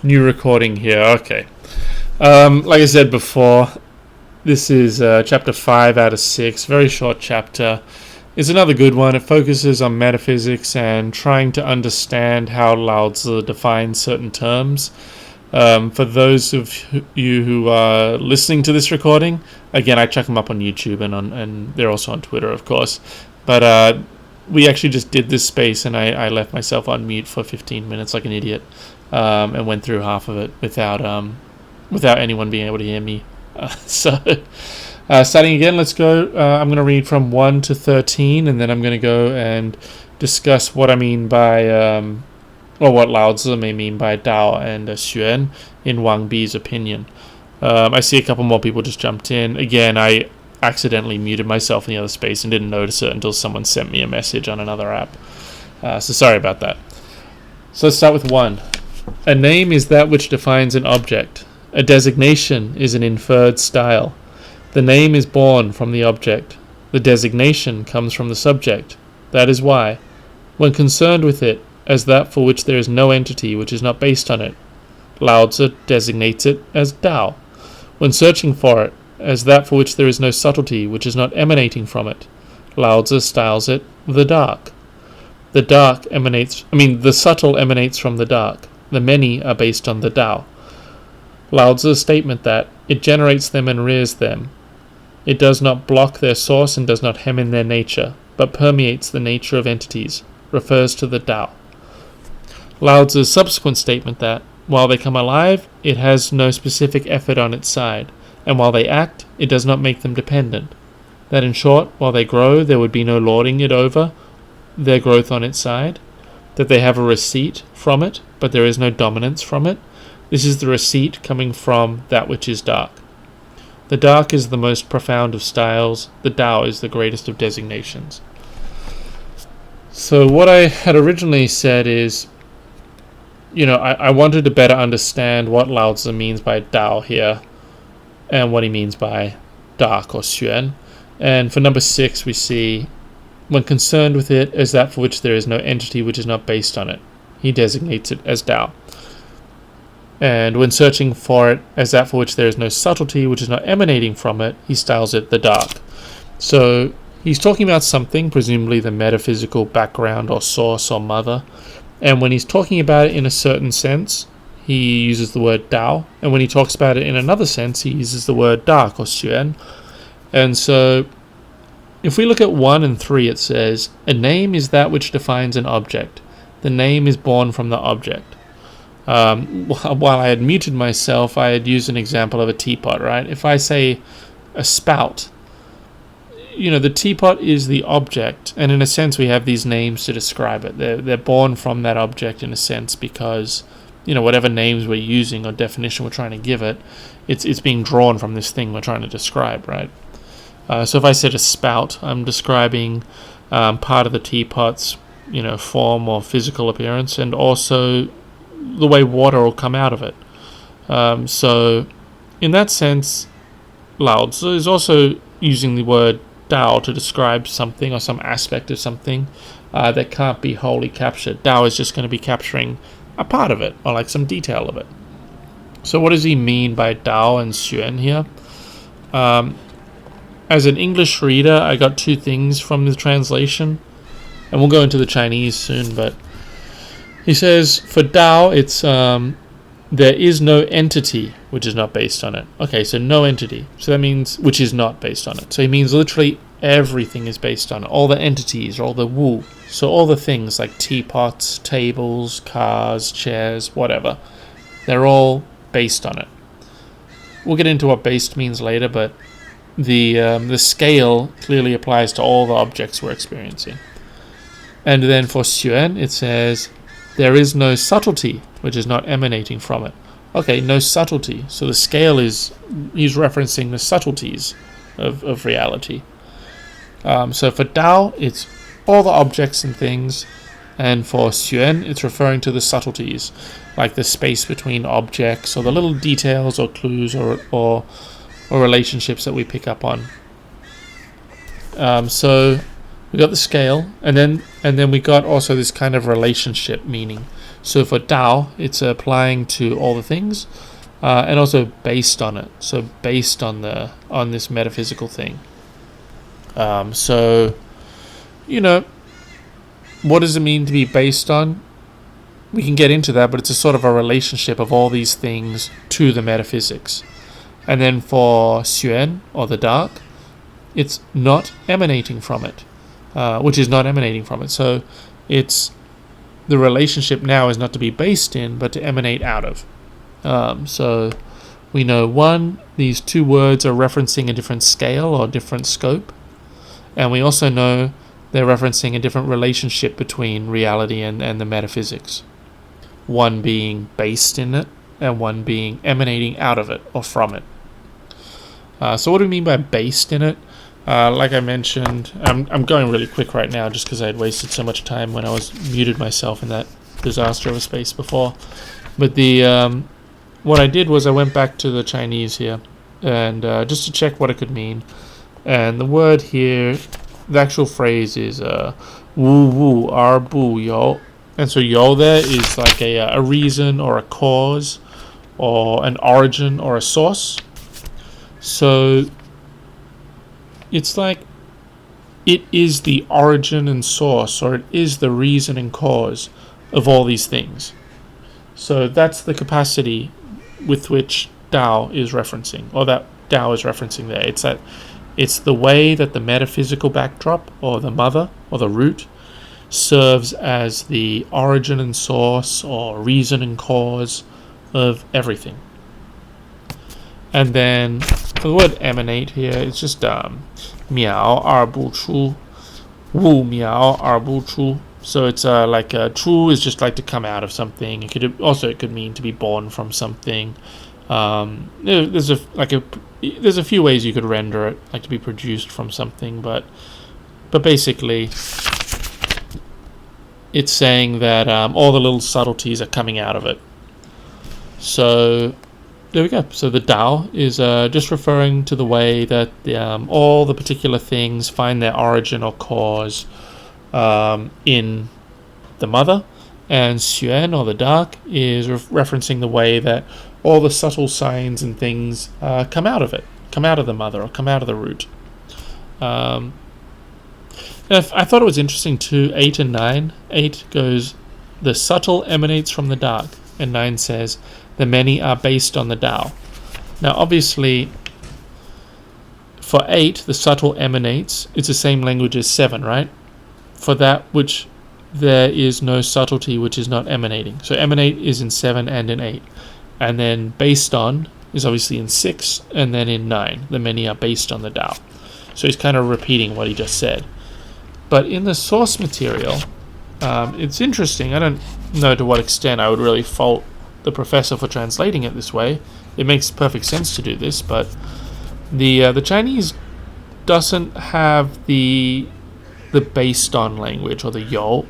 New recording here. Okay. Like I said before, this is chapter 5 out of 6. Very short chapter. It's another good one. It focuses on metaphysics and trying to understand how LaoZi defines certain terms. For those of you who are listening to this recording, again, I check them up on YouTube and they're also on Twitter, of course. But we actually just did this space and I left myself on mute for 15 minutes like an idiot. And went through half of it without anyone being able to hear me. Starting again, let's go. I'm going to read from 1 to 13, and then I'm going to go and discuss what I mean by, or what LaoZi may mean by Dao and Xuan in Wang Bi's opinion. I see a couple more people just jumped in. Again, I accidentally muted myself in the other space and didn't notice it until someone sent me a message on another app. So sorry about that. So let's start with 1. A name is that which defines an object. A designation is an inferred style. The name is born from the object. The designation comes from the subject. That is why, when concerned with it as that for which there is no entity which is not based on it, LaoZi designates it as Dao. When searching for it as that for which there is no subtlety which is not emanating from it, LaoZi styles it the dark. The subtle emanates from the dark. The many are based on the Dao. LaoZi's statement that it generates them and rears them. It does not block their source and does not hem in their nature, but permeates the nature of entities, refers to the Dao. LaoZi's subsequent statement that, while they come alive, it has no specific effort on its side, and while they act, it does not make them dependent. That in short, while they grow, there would be no lording it over their growth on its side. That they have a receipt from it, but there is no dominance from it. This is the receipt coming from that which is dark. The dark is the most profound of styles. The Tao is the greatest of designations. So what I had originally said is, I wanted to better understand what LaoZi means by Tao here, and what he means by dark or Xuan. And for number 6, we see, when concerned with it as that for which there is no entity which is not based on it, he designates it as Dao. And when searching for it as that for which there is no subtlety which is not emanating from it, he styles it the dark. So he's talking about something, presumably the metaphysical background or source or mother, and when he's talking about it in a certain sense, he uses the word Dao, and when he talks about it in another sense, he uses the word dark or Xuan. And so if we look at 1 and 3, it says, a name is that which defines an object. The name is born from the object. While I had muted myself, I had used an example of a teapot, right? If I say a spout, the teapot is the object, and in a sense we have these names to describe it. They're born from that object in a sense because, whatever names we're using or definition we're trying to give it, it's being drawn from this thing we're trying to describe, right? So if I said a spout, I'm describing part of the teapot's, form or physical appearance, and also the way water will come out of it. So in that sense, LaoZi is also using the word Dao to describe something or some aspect of something that can't be wholly captured. Dao is just going to be capturing a part of it, or like some detail of it. So what does he mean by Dao and Xuan here? As an English reader, I got 2 things from the translation, and we'll go into the Chinese soon, but he says, for Dao, it's there is no entity which is not based on it. Okay, so no entity. So that means which is not based on it. So he means literally everything is based on it. All the entities, all the wu. So all the things like teapots, tables, cars, chairs, whatever. They're all based on it. We'll get into what based means later, but the scale clearly applies to all the objects we're experiencing. And then for Xuan, it says, there is no subtlety which is not emanating from it. Okay, no subtlety. So the scale he's referencing the subtleties of reality. So for Dao, it's all the objects and things, and for Xuan, it's referring to the subtleties, like the space between objects, or the little details or clues or relationships that we pick up on. So we got the scale, and then we got also this kind of relationship meaning. So for Dao, it's applying to all the things, and also based on it. So based on this metaphysical thing. So, what does it mean to be based on? We can get into that, but it's a sort of a relationship of all these things to the metaphysics. And then for Xuan, or the dark, it's not emanating from it, which is not emanating from it. So it's the relationship now is not to be based in, but to emanate out of. So we know, one, these two words are referencing a different scale or different scope. And we also know they're referencing a different relationship between reality and the metaphysics. One being based in it, and one being emanating out of it or from it. So what do we mean by based in it? Like I mentioned, I'm going really quick right now just because I had wasted so much time when I was muted myself in that disaster of a space before. But what I did was I went back to the Chinese here, and just to check what it could mean. And the word here, the actual phrase is wu wu er bu you. And so you there is like a reason or a cause or an origin or a source. So it's like it is the origin and source, or it is the reason and cause of all these things. So that's the capacity with which Dao is referencing, or that Dao is referencing there. It's the way that the metaphysical backdrop, or the mother, or the root, serves as the origin and source, or reason and cause of everything. And then for the word emanate here, it's just miao er bu chu, wu miao er bu chu. So it's like chu is just like to come out of something. It could mean to be born from something. There's a few ways you could render it, like to be produced from something, but basically it's saying that all the little subtleties are coming out of it. So there we go. So the Dao is just referring to the way that all the particular things find their origin or cause in the mother, and Xuan, or the dark, is referencing the way that all the subtle signs and things come out of it, come out of the mother, or come out of the root. I thought it was interesting too, 8 and 9. 8 goes, the subtle emanates from the dark, and 9 says, the many are based on the Tao. Now obviously, for 8, the subtle emanates, it's the same language as 7, right? For that which there is no subtlety, which is not emanating. So emanate is in 7 and in 8. And then based on is obviously in 6, and then in 9. The many are based on the Tao. So he's kind of repeating what he just said. But in the source material, it's interesting. I don't know to what extent I would really fault the professor for translating it this way. It makes perfect sense to do this, but the Chinese doesn't have the based on language, or the you.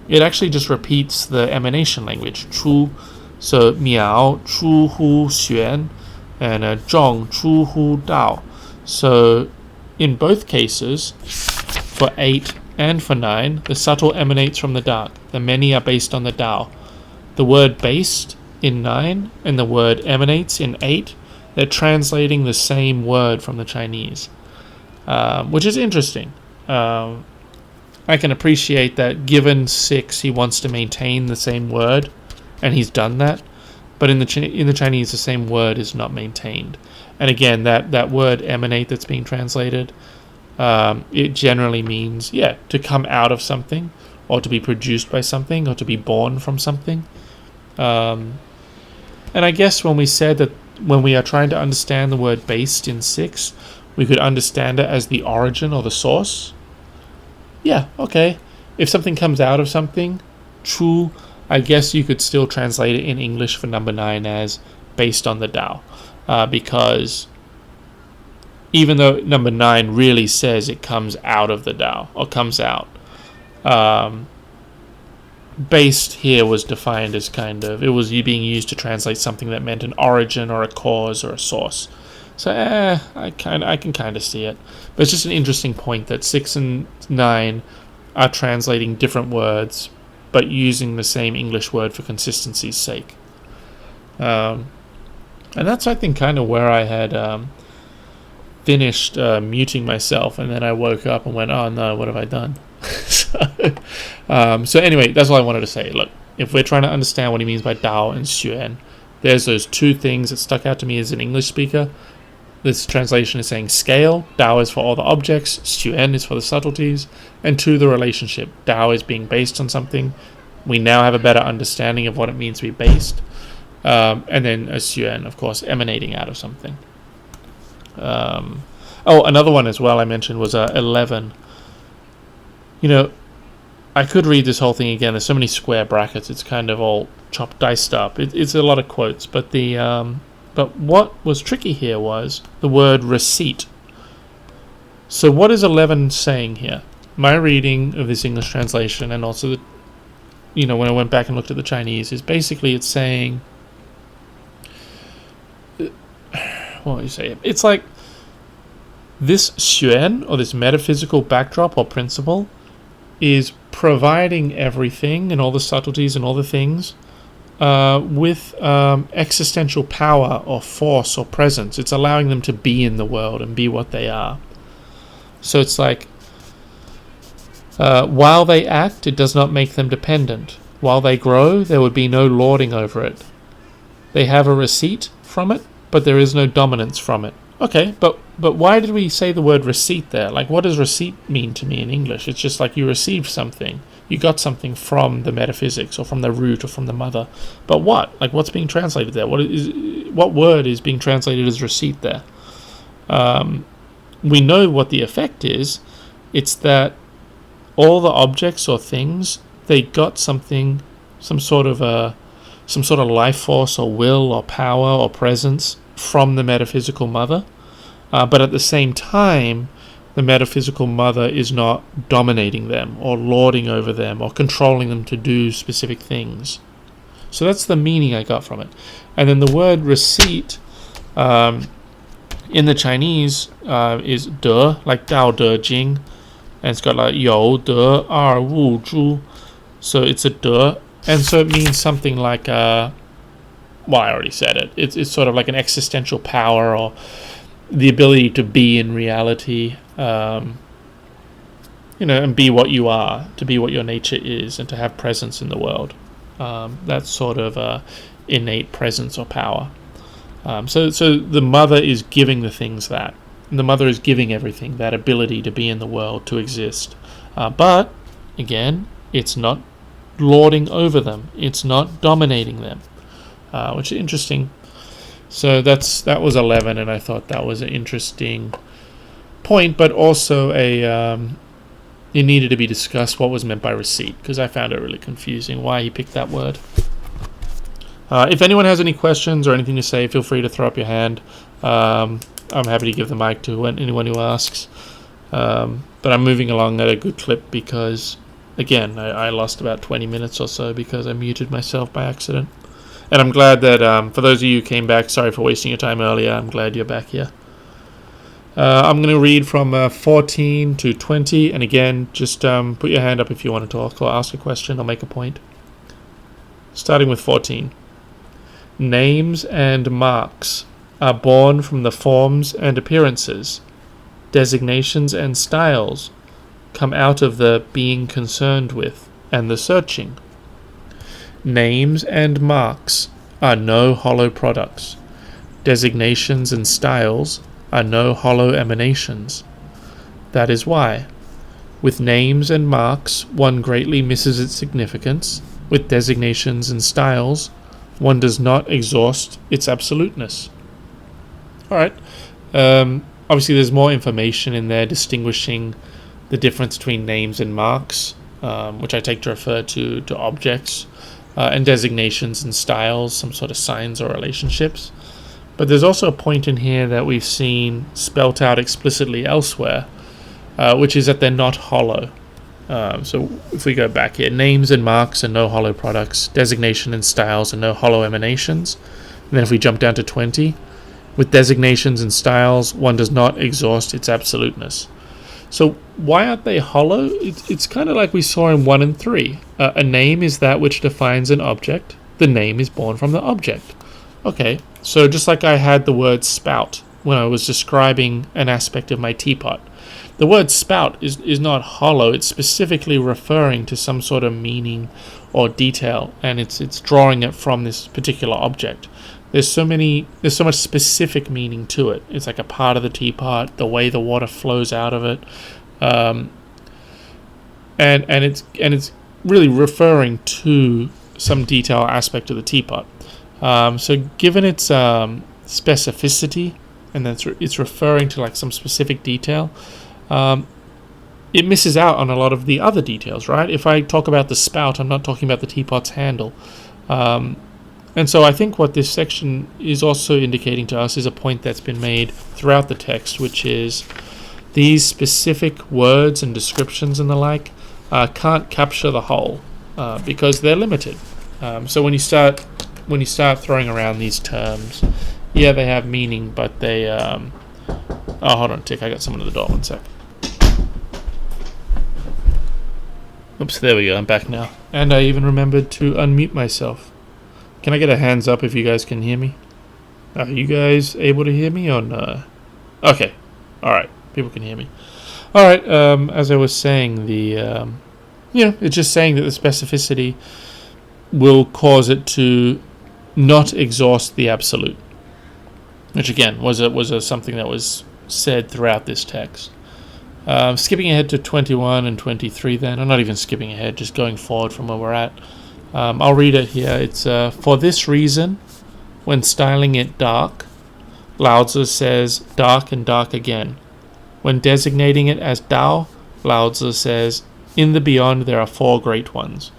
It actually just repeats the emanation language, chu. So miao chu hu xuan, and zhong chu hu dao. So in both cases, for 8 and for 9, the subtle emanates from the dark. The many are based on the Tao. The word based in 9 and the word emanates in 8, they're translating the same word from the Chinese, which is interesting. I can appreciate that given 6, he wants to maintain the same word, and he's done that. But in the Chinese, the same word is not maintained. And again, that word emanate that's being translated, it generally means, to come out of something, or to be produced by something, or to be born from something. And I guess when we said that when we are trying to understand the word based in 6, we could understand it as the origin or the source. Yeah, okay. If something comes out of something, chu, I guess you could still translate it in English for number 9 as based on the Tao. Because even though number 9 really says it comes out of the Tao, or comes out, based here was defined as it was being used to translate something that meant an origin or a cause or a source. So I can kind of see it. But it's just an interesting point that 6 and 9 are translating different words but using the same English word for consistency's sake. And that's, I think, kind of where I had finished muting myself, and then I woke up and went, oh no, what have I done? So anyway, that's all I wanted to say. Look, if we're trying to understand what he means by Dao and Xuan, there's those two things that stuck out to me as an English speaker. This translation is saying scale. Dao is for all the objects. Xuan is for the subtleties. And two, the relationship. Dao is being based on something. We now have a better understanding of what it means to be based. And then a Xuan, of course, emanating out of something. Another one as well I mentioned was 11. You know, I could read this whole thing again. There's so many square brackets. It's kind of all diced up. It's a lot of quotes. But what was tricky here was the word receipt. So what is 11 saying here? My reading of this English translation, and also when I went back and looked at the Chinese, is basically it's saying, what do you say? It's like this xuan, or this metaphysical backdrop or principle, is providing everything and all the subtleties and all the things with existential power or force or presence. It's allowing them to be in the world and be what they are. So it's like, while they act, it does not make them dependent. While they grow, there would be no lording over it. They have a receipt from it, but there is no dominance from it. Okay, but why did we say the word receipt there? Like, what does receipt mean to me in English? It's just like you received something. You got something from the metaphysics or from the root or from the mother. But what? Like, what's being translated there? What word is being translated as receipt there? We know what the effect is. It's that all the objects or things, they got something, some sort of life force or will or power or presence from the metaphysical mother. But at the same time, the metaphysical mother is not dominating them or lording over them or controlling them to do specific things. So that's the meaning I got from it. And then the word receipt in the Chinese is de, like DaoDeJing, and it's got like you de er wu zhu. So it's a de, and so it means something like I already said it. It's sort of like an existential power or the ability to be in reality, and be what you are, to be what your nature is, and to have presence in the world. That sort of innate presence or power. So the mother is giving the things that. And the mother is giving everything, that ability to be in the world, to exist. But, again, it's not lording over them. It's not dominating them, which is interesting. So that was 11, and I thought that was an interesting point, but also it needed to be discussed what was meant by receipt, because I found it really confusing why he picked that word. If anyone has any questions or anything to say, feel free to throw up your hand. I'm happy to give the mic to anyone who asks. But I'm moving along at a good clip because, again, I lost about 20 minutes or so because I muted myself by accident. And I'm glad that, for those of you who came back, sorry for wasting your time earlier, I'm glad you're back here. I'm going to read from 14 to 20, and again, just put your hand up if you want to talk or ask a question or make a point. Starting with 14. Names and marks are born from the forms and appearances. Designations and styles come out of the being concerned with and the searching. Names and marks are no hollow products. Designations and styles are no hollow emanations. That is why, with names and marks, one greatly misses its significance. With designations and styles, one does not exhaust its absoluteness. Alright. Obviously, there's more information in there distinguishing the difference between names and marks, which I take to refer to objects. And designations and styles, some sort of signs or relationships. But there's also a point in here that we've seen spelt out explicitly elsewhere, which is that they're not hollow. So if we go back here, names and marks are no hollow products, designation and styles are no hollow emanations. And then if we jump down to 20, with designations and styles, one does not exhaust its absoluteness. So why aren't they hollow? It's kind of like we saw in 1 and 3. A name is that which defines an object. The name is born from the object. Okay, so just like I had the word spout when I was describing an aspect of my teapot. The word spout is not hollow. It's specifically referring to some sort of meaning or detail, and it's drawing it from this particular object. There's so much specific meaning to it. It's like a part of the teapot, the way the water flows out of it, and it's really referring to some detail aspect of the teapot. So given its specificity, and it's referring to like some specific detail, it misses out on a lot of the other details, right? If I talk about the spout, I'm not talking about the teapot's handle. And so I think what this section is also indicating to us is a point that's been made throughout the text, which is these specific words and descriptions and the like can't capture the whole because they're limited. So when you start throwing around these terms, yeah, they have meaning, but they oh, hold on a tick, I got someone at the door, 1 sec. Oops, there we go, I'm back now. And I even remembered to unmute myself. Can I get a hands up if you guys can hear me? Are you guys able to hear me or no? Okay, alright, people can hear me. Alright, as I was saying, it's just saying that the specificity will cause it to not exhaust the absolute, which again was something that was said throughout this text. Skipping ahead to 21 and 23 then, I'm not even skipping ahead, just going forward from where we're at. I'll read it here. It's for this reason, when styling it dark, LaoZi says dark and dark again. When designating it as Dao, LaoZi says, in the beyond there are 4 great ones.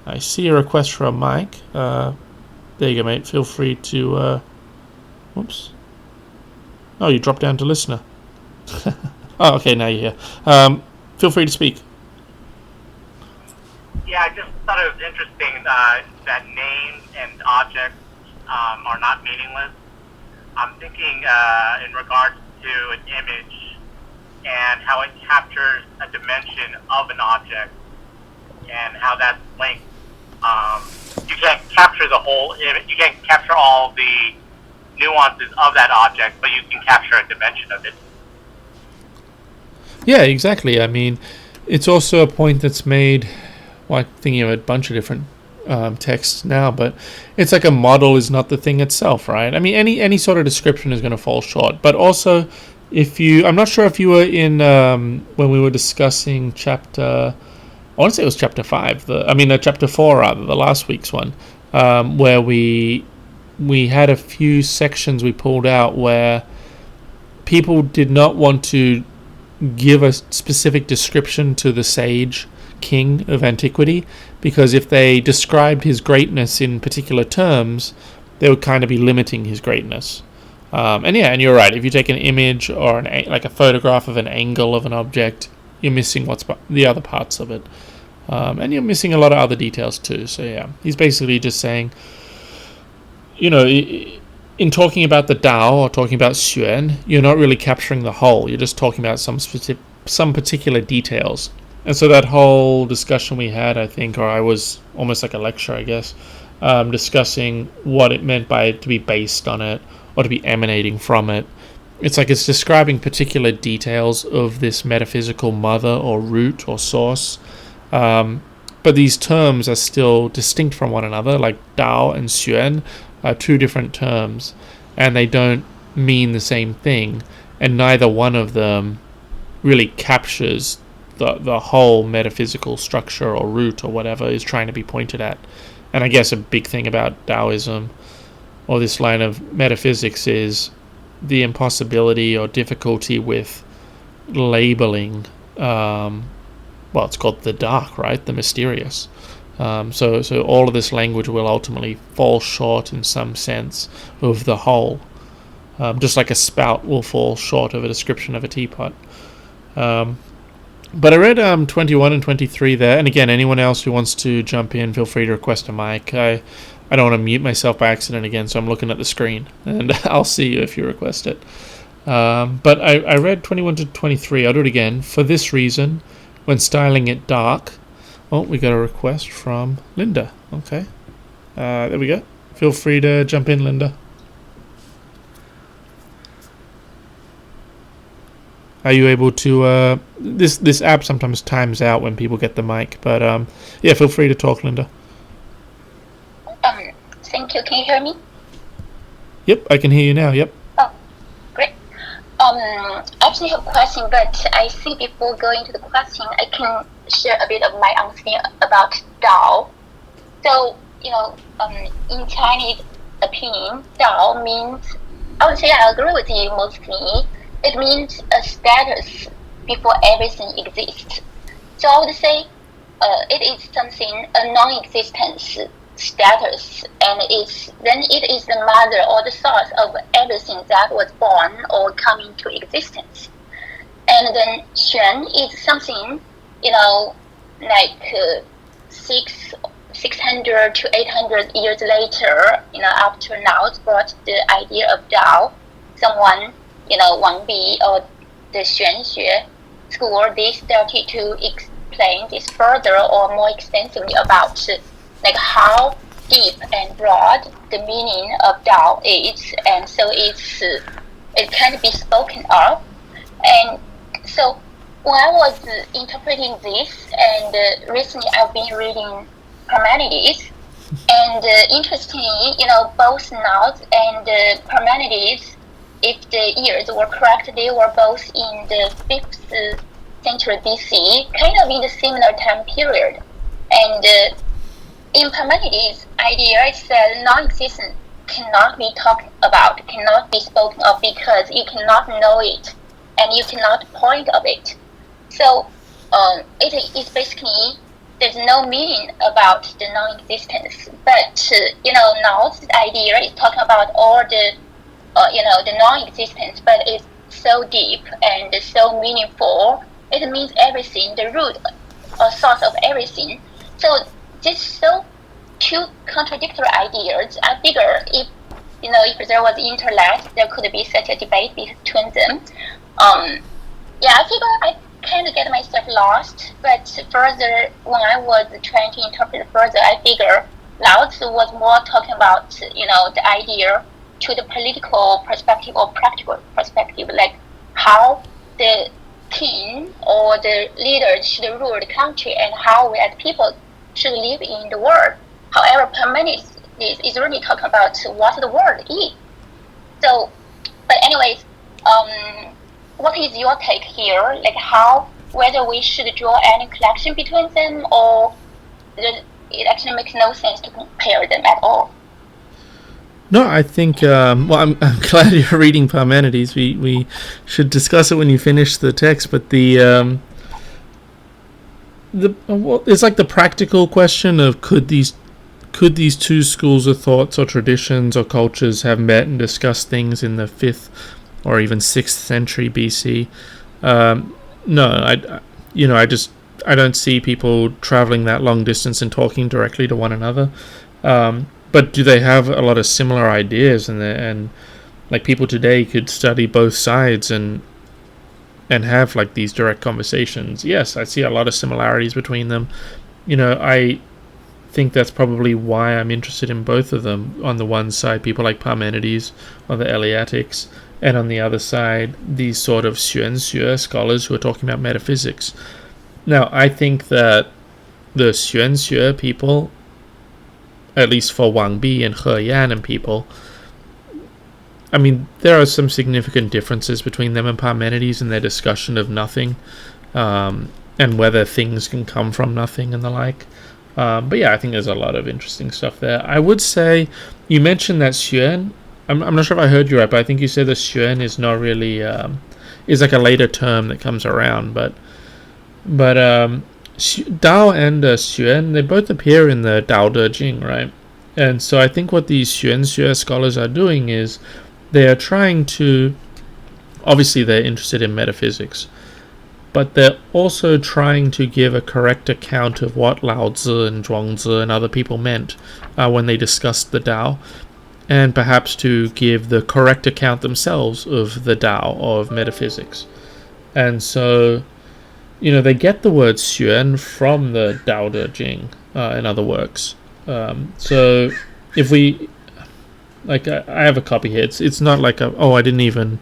I see a request for a mic. There you go, mate. Feel free to... whoops. Oh, you dropped down to listener. Oh, okay, now you're here. Feel free to speak. Yeah, I just thought it was interesting that names and objects are not meaningless. I'm thinking in regards to an image and how it captures a dimension of an object and how that's linked. You can't capture the whole image, you can't capture all the nuances of that object, but you can capture a dimension of it. Yeah, exactly. I mean, it's also a point that's made, well, I'm thinking of a bunch of different texts now, but it's like a model is not the thing itself, right? I mean, any sort of description is going to fall short. But also, I'm not sure if you were in, when we were discussing chapter, I want to say it was chapter 5, chapter 4 rather, the last week's one, where we had a few sections we pulled out where people did not want to give a specific description to the sage king of antiquity, because if they described his greatness in particular terms, they would kind of be limiting his greatness. And you're right. If you take an image or like a photograph of an angle of an object, you're missing the other parts of it, and you're missing a lot of other details too. So yeah, he's basically just saying, in talking about the Dao or talking about Xuan, you're not really capturing the whole. You're just talking about some particular details. And so that whole discussion we had, I think, or I was almost like a lecture, I guess, discussing what it meant by it to be based on it or to be emanating from it. It's like it's describing particular details of this metaphysical mother or root or source. But these terms are still distinct from one another, like Dao and Xuan are 2 different terms, and they don't mean the same thing, and neither one of them really captures the whole metaphysical structure or root or whatever is trying to be pointed at. And I guess a big thing about Taoism or this line of metaphysics is the impossibility or difficulty with labeling, it's called the dark, right? The mysterious. So all of this language will ultimately fall short in some sense of the whole. Just like a spout will fall short of a description of a teapot. But I read 21 and 23 there, and again, anyone else who wants to jump in, feel free to request a mic. I don't want to mute myself by accident again, so I'm looking at the screen, and I'll see you if you request it. But I read 21 to 23. I'll do it again. For this reason, when styling it dark... Oh, we got a request from Linda. Okay. There we go. Feel free to jump in, Linda. Are you able to... This app sometimes times out when people get the mic. But, yeah, feel free to talk, Linda. Thank you. Can you hear me? Yep, I can hear you now. Yep. Oh, great. I actually have a question, but I think before going to the question, I can share a bit of my understanding about Dao. So, in Chinese opinion, Dao means, I would say I agree with you mostly. It means a status before everything exists. So I would say it is something, a non-existence status, and then it is the mother or the source of everything that was born or come into existence. And then Xuan is something, like 600 to 800 years later, after Laozi brought the idea of Dao, someone, Wang Bi or the Xuanxue school, they started to explain this further or more extensively about like how deep and broad the meaning of Dao is, and so it can be spoken of. And so when I was interpreting this, and recently I've been reading Parmenides, and interestingly, both Laozi and Parmenides, if the years were correct, they were both in the 5th century BC, kind of in the similar time period. And in Parmenides' idea, it said non-existence cannot be talked about, cannot be spoken of, because you cannot know it and you cannot point of it. So it is basically, there's no meaning about the non-existence. But Laozi's idea is talking about all the the non-existence, but it's so deep and so meaningful. It means everything, the root or source of everything. So this so two contradictory ideas. I figure if there was internet, there could be such a debate between them. I figure I kind of get myself lost. But further, when I was trying to interpret further, I figure Laozi was more talking about the idea to the political perspective or practical perspective, like how the king or the leaders should rule the country and how we as people should live in the world. However, Parmenides is really talking about what the world is. So, but anyways, what is your take here? Like whether we should draw any connection between them, or it actually makes no sense to compare them at all? No, I think. I'm glad you're reading Parmenides. We should discuss it when you finish the text. But it's like the practical question of could these two schools of thoughts or traditions or cultures have met and discussed things in the 5th or even 6th century BC? No, I don't see people traveling that long distance and talking directly to one another. But do they have a lot of similar ideas? And like people today could study both sides and have like these direct conversations. Yes, I see a lot of similarities between them. I think that's probably why I'm interested in both of them. On the one side, people like Parmenides or the Eleatics, and on the other side, these sort of Xuanxue scholars who are talking about metaphysics. Now, I think that the Xuanxue people, at least for Wang Bi and He Yan and people, I mean, there are some significant differences between them and Parmenides in their discussion of nothing, and whether things can come from nothing and the like. But yeah, I think there's a lot of interesting stuff there. I would say, you mentioned that Xuan, I'm not sure if I heard you right, but I think you said that Xuan is not really, is like a later term that comes around, but Dao and Xuan, they both appear in the DaoDeJing, right? And so I think what these Xuanxue scholars are doing is they are trying to, obviously they're interested in metaphysics, but they're also trying to give a correct account of what Laozi and Zhuangzi and other people meant when they discussed the Dao. and perhaps to give the correct account themselves of the Dao, of metaphysics. And so, they get the word xuan from the DaoDeJing in other works. So if we, I have a copy here. It's not like I didn't even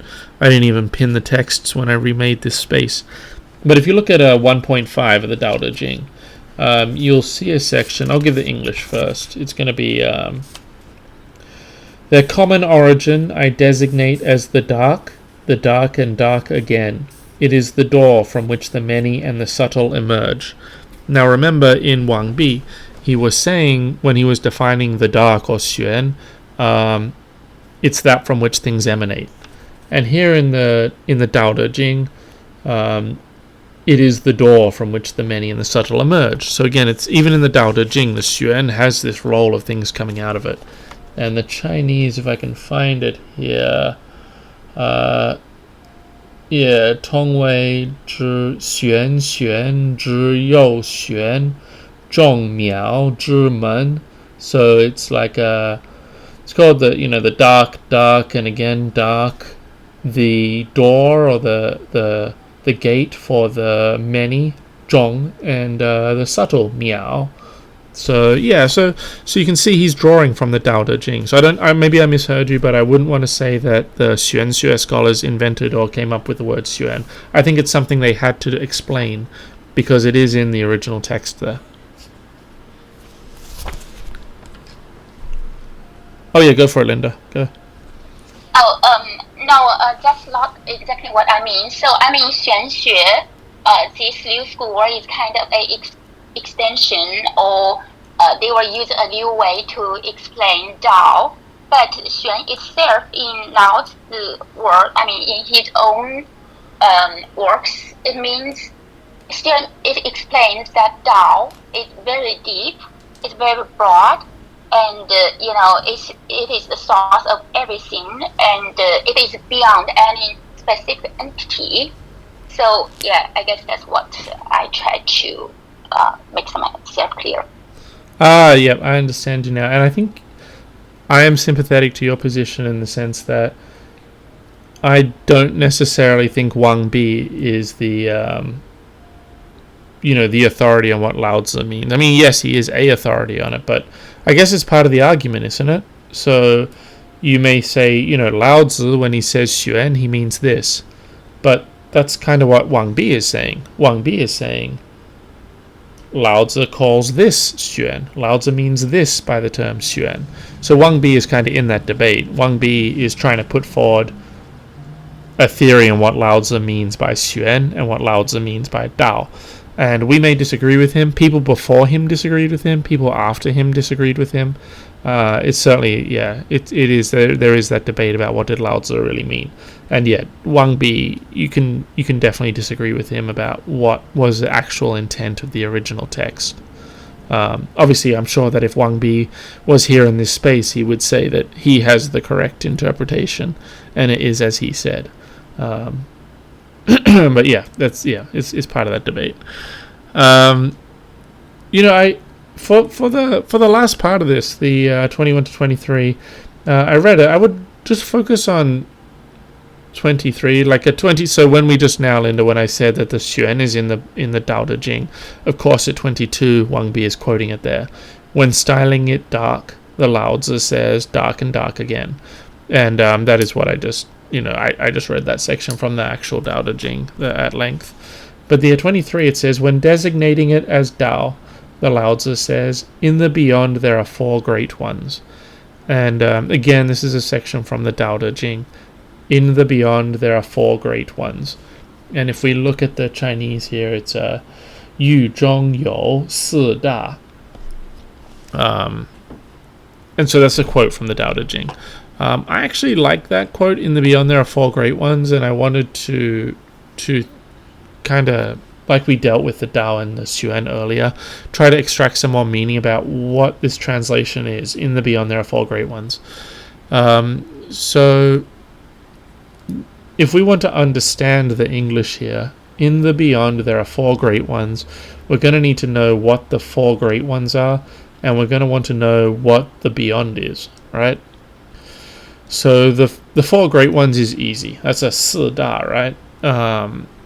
pin the texts when I remade this space. But if you look at 1.5 of the DaoDeJing, you'll see a section. I'll give the English first. It's going to be their common origin I designate as the dark and dark again. It is the door from which the many and the subtle emerge. Now remember, in Wang Bi, he was saying, when he was defining the dark or xuan, it's that from which things emanate. And here in the DaoDeJing, it is the door from which the many and the subtle emerge. So again, it's even in the DaoDeJing, the xuan has this role of things coming out of it. And the Chinese, if I can find it here, Tong Wei zhi xuan xuan zhi you xuan zhong miao zhi men. So it's like it's called the dark and again dark, the door or the gate for the many, zhong, and the subtle, miao. So so you can see he's drawing from the DaoDeJing. So maybe I misheard you, but I wouldn't want to say that the Xuan Xue scholars invented or came up with the word Xuan. I think it's something they had to explain because it is in the original text there. Oh yeah, go for it, Linda. Go. No, that's not exactly what I mean. So I mean, Xuan Xue, this Liu school is kind of a extension, or they were using a new way to explain Dao. But Xuan itself, in Lao's work, in his own works, it means still it explains that Dao is very deep, it's very broad, and it is the source of everything, and it is beyond any specific entity. So I guess that's what I try to make myself clear. Yeah, I understand you now, and I think I am sympathetic to your position in the sense that I don't necessarily think Wang Bi is the the authority on what Laozi means. I mean, yes, he is a authority on it, but I guess it's part of the argument, isn't it? So you may say, Laozi, when he says xuan, he means this, but that's kind of what Wang Bi is saying. Wang Bi is saying Laozi calls this xuan. Laozi means this by the term xuan. So Wang Bi is kind of in that debate. Wang Bi is trying to put forward a theory on what Laozi means by xuan and what Laozi means by Dao. And we may disagree with him. People before him disagreed with him. People after him disagreed with him. It's certainly, it is there is that debate about what did Laozi really mean. And yet, Wang Bi, you can definitely disagree with him about what was the actual intent of the original text. Obviously, I'm sure that if Wang Bi was here in this space, he would say that he has the correct interpretation, and it is as he said. But it's part of that debate. For the last part of this, the 21 to 23, I read it. I would just focus on 23, like at 20. So when we just now, Linda, when I said that the xuan is in the DaoDeJing, of course at 22, Wang Bi is quoting it there. When styling it dark, the Laozi says dark and dark again, and that is what I just. I just read that section from the actual DaoDeJing at length. But the 23, it says, when designating it as Dao, the Laozi says, in the beyond there are four great ones. And again, this is a section from the DaoDeJing. In the beyond there are four great ones. And if we look at the Chinese here, it's Yu Zhong You Si Da. And so that's a quote from the DaoDeJing. I actually like that quote, in the beyond there are four great ones, and I wanted to kind of, like we dealt with the Dao and the Xuan earlier, try to extract some more meaning about what this translation is. In the beyond there are four great ones. So if we want to understand the English here, in the beyond there are four great ones, we're going to need to know what the four great ones are, and we're going to want to know what the beyond is, right? So the four great ones is easy. That's a 四大, right?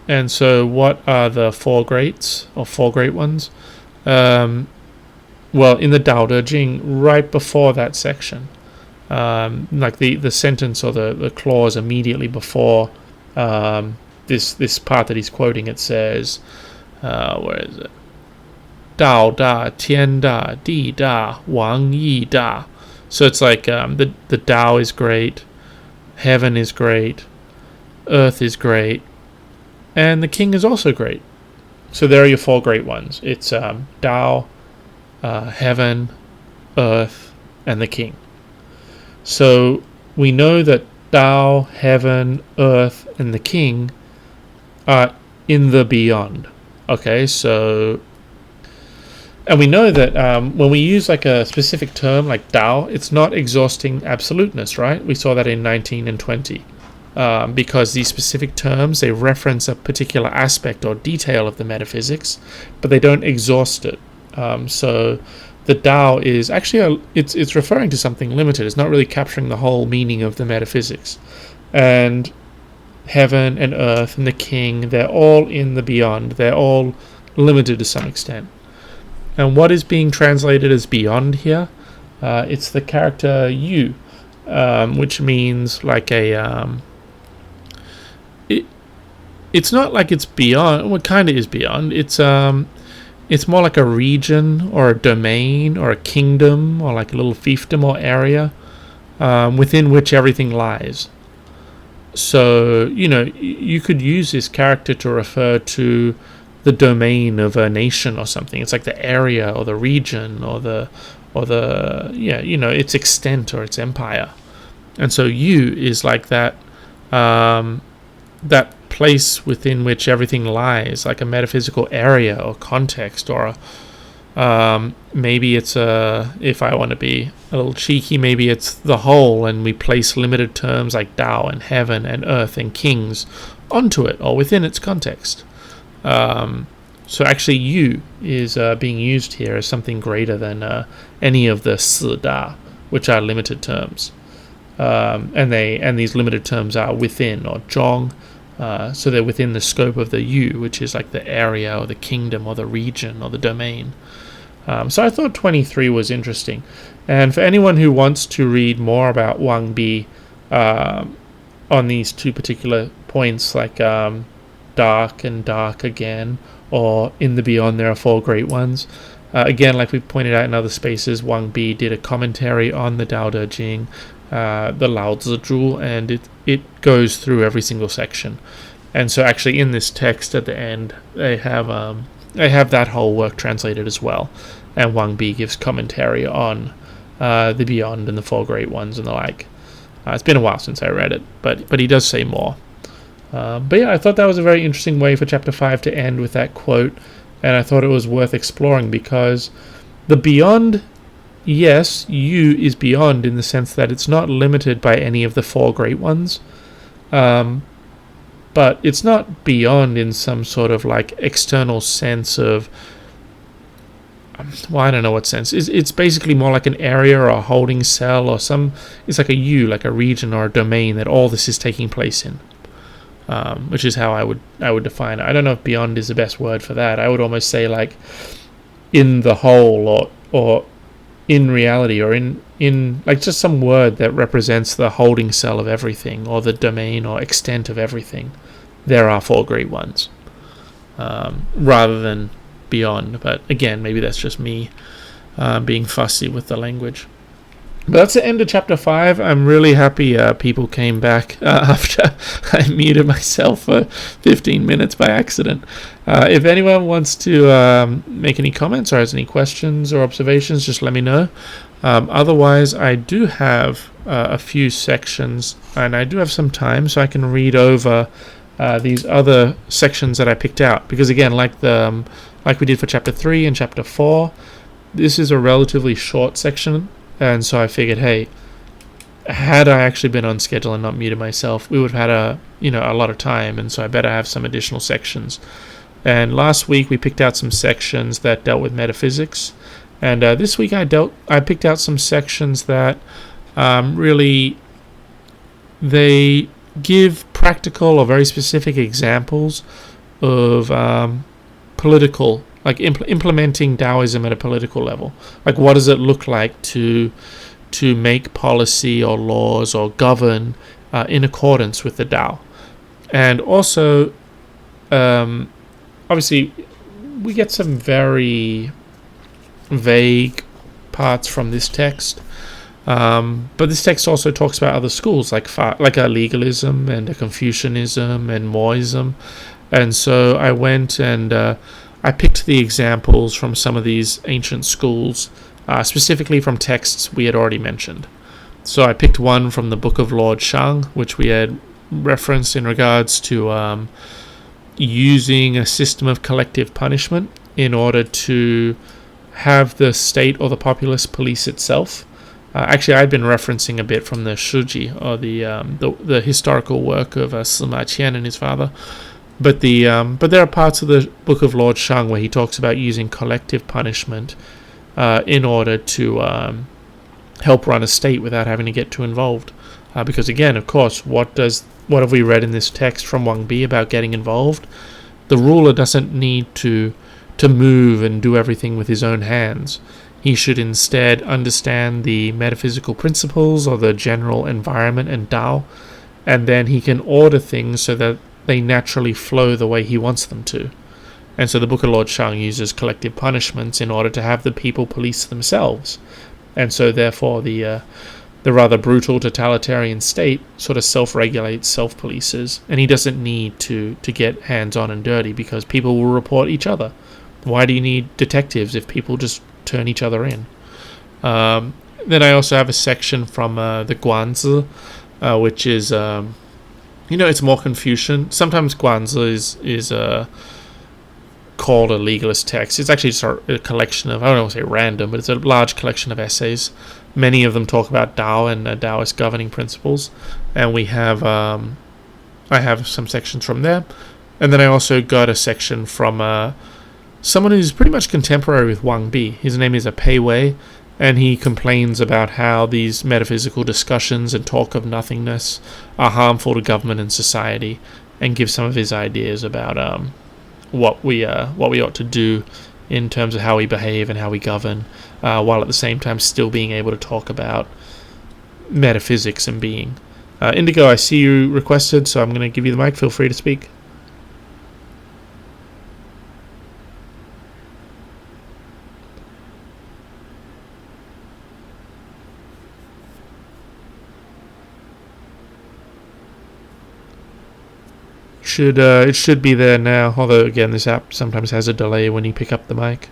And so what are the four greats or four great ones? Well, in the DaoDeJing, right before that section, like the sentence or the clause immediately before this part that he's quoting, it says, where is it? Dao da, Tian da, Di da, Wang Yi da. So it's like the Dao is great, heaven is great, earth is great, and the king is also great. So there are your four great ones. It's Dao, heaven, earth, and the king. So we know that Dao, heaven, earth, and the king are in the beyond. Okay, so... And we know that when we use like a specific term like Dao, it's not exhausting absoluteness, right? We saw that in 19 and 20. Because these specific terms, they reference a particular aspect or detail of the metaphysics, but they don't exhaust it. So the Dao is actually, it's referring to something limited. It's not really capturing the whole meaning of the metaphysics. And heaven and earth and the king, they're all in the beyond. They're all limited to some extent. And what is being translated as beyond here? It's the character you, which means like a... It's not like it's beyond. Well, it kind of is beyond. It's more like a region or a domain or a kingdom or like a little fiefdom or area within which everything lies. So, you know, you could use this character to refer to the domain of a nation or something. It's like the area or the region or the yeah, you know, its extent or its empire. And so you is like that that place within which everything lies, like a metaphysical area or context, or maybe it's if I want to be a little cheeky, maybe it's the whole, and we place limited terms like Dao and heaven and earth and kings onto it or within its context. So actually you is being used here as something greater than any of the 四大, which are limited terms. And these limited terms are within or zhong, so they're within the scope of the you, which is like the area or the kingdom or the region or the domain. So I thought 23 was interesting. And for anyone who wants to read more about Wang Bi on these two particular points, like dark and dark again, or in the beyond there are four great ones. Again, like we pointed out in other spaces, Wang Bi did a commentary on the DaoDeJing, the LaoZi, and it goes through every single section. And so actually in this text at the end, they have that whole work translated as well. And Wang Bi gives commentary on the beyond and the four great ones and the like. It's been a while since I read it, but he does say more. But yeah, I thought that was a very interesting way for chapter 5 to end with that quote, and I thought it was worth exploring because the beyond, yes, you is beyond in the sense that it's not limited by any of the four great ones, but it's not beyond in some sort of like external sense of, well, I don't know what sense. It's basically more like an area or a holding cell or it's like a you, like a region or a domain that all this is taking place in. Which is how I would define it. I don't know if beyond is the best word for that. I would almost say like in the whole or in reality or in like just some word that represents the holding cell of everything or the domain or extent of everything. There are four great ones rather than beyond. But again, maybe that's just me being fussy with the language. But that's the end of chapter 5. I'm really happy people came back after I muted myself for 15 minutes by accident. If anyone wants to make any comments or has any questions or observations, just let me know. Otherwise, I do have a few sections, and I do have some time, so I can read over these other sections that I picked out. Because again, like we did for chapter 3 and chapter 4, this is a relatively short section. And so I figured, hey, had I actually been on schedule and not muted myself, we would have had a lot of time, and so I better have some additional sections. And last week we picked out some sections that dealt with metaphysics, and this week I picked out some sections that really they give practical or very specific examples of political, like implementing Taoism at a political level. Like, what does it look like to make policy or laws or govern in accordance with the Tao? And also, obviously, we get some very vague parts from this text. But this text also talks about other schools like a legalism and a Confucianism and Moism. And so I went and I picked the examples from some of these ancient schools, specifically from texts we had already mentioned. So I picked one from the Book of Lord Shang, which we had referenced in regards to using a system of collective punishment in order to have the state or the populace police itself. Actually, I'd been referencing a bit from the Shiji, or the historical work of Sima Qian and his father. But there are parts of the Book of Lord Shang where he talks about using collective punishment in order to help run a state without having to get too involved. Because again, of course, what have we read in this text from Wang Bi about getting involved? The ruler doesn't need to move and do everything with his own hands. He should instead understand the metaphysical principles or the general environment and Tao, and then he can order things so that they naturally flow the way he wants them to. And so the Book of Lord Shang uses collective punishments in order to have the people police themselves. And so therefore the rather brutal totalitarian state sort of self-regulates, self-polices, and he doesn't need to get hands-on and dirty because people will report each other. Why do you need detectives if people just turn each other in? Then I also have a section from the Guan Zi, which is, it's more Confucian. Sometimes Guan Zi is called a legalist text. It's actually just a collection of, I don't want to say random, but it's a large collection of essays. Many of them talk about Tao and Taoist governing principles, and I have some sections from there. And then I also got a section from someone who's pretty much contemporary with Wang Bi. His name is Pei Wei, and he complains about how these metaphysical discussions and talk of nothingness are harmful to government and society, and gives some of his ideas about what we ought to do in terms of how we behave and how we govern, while at the same time still being able to talk about metaphysics and being. Indigo, I see you requested, so I'm going to give you the mic. Feel free to speak. It should be there now, although again this app sometimes has a delay when you pick up the mic.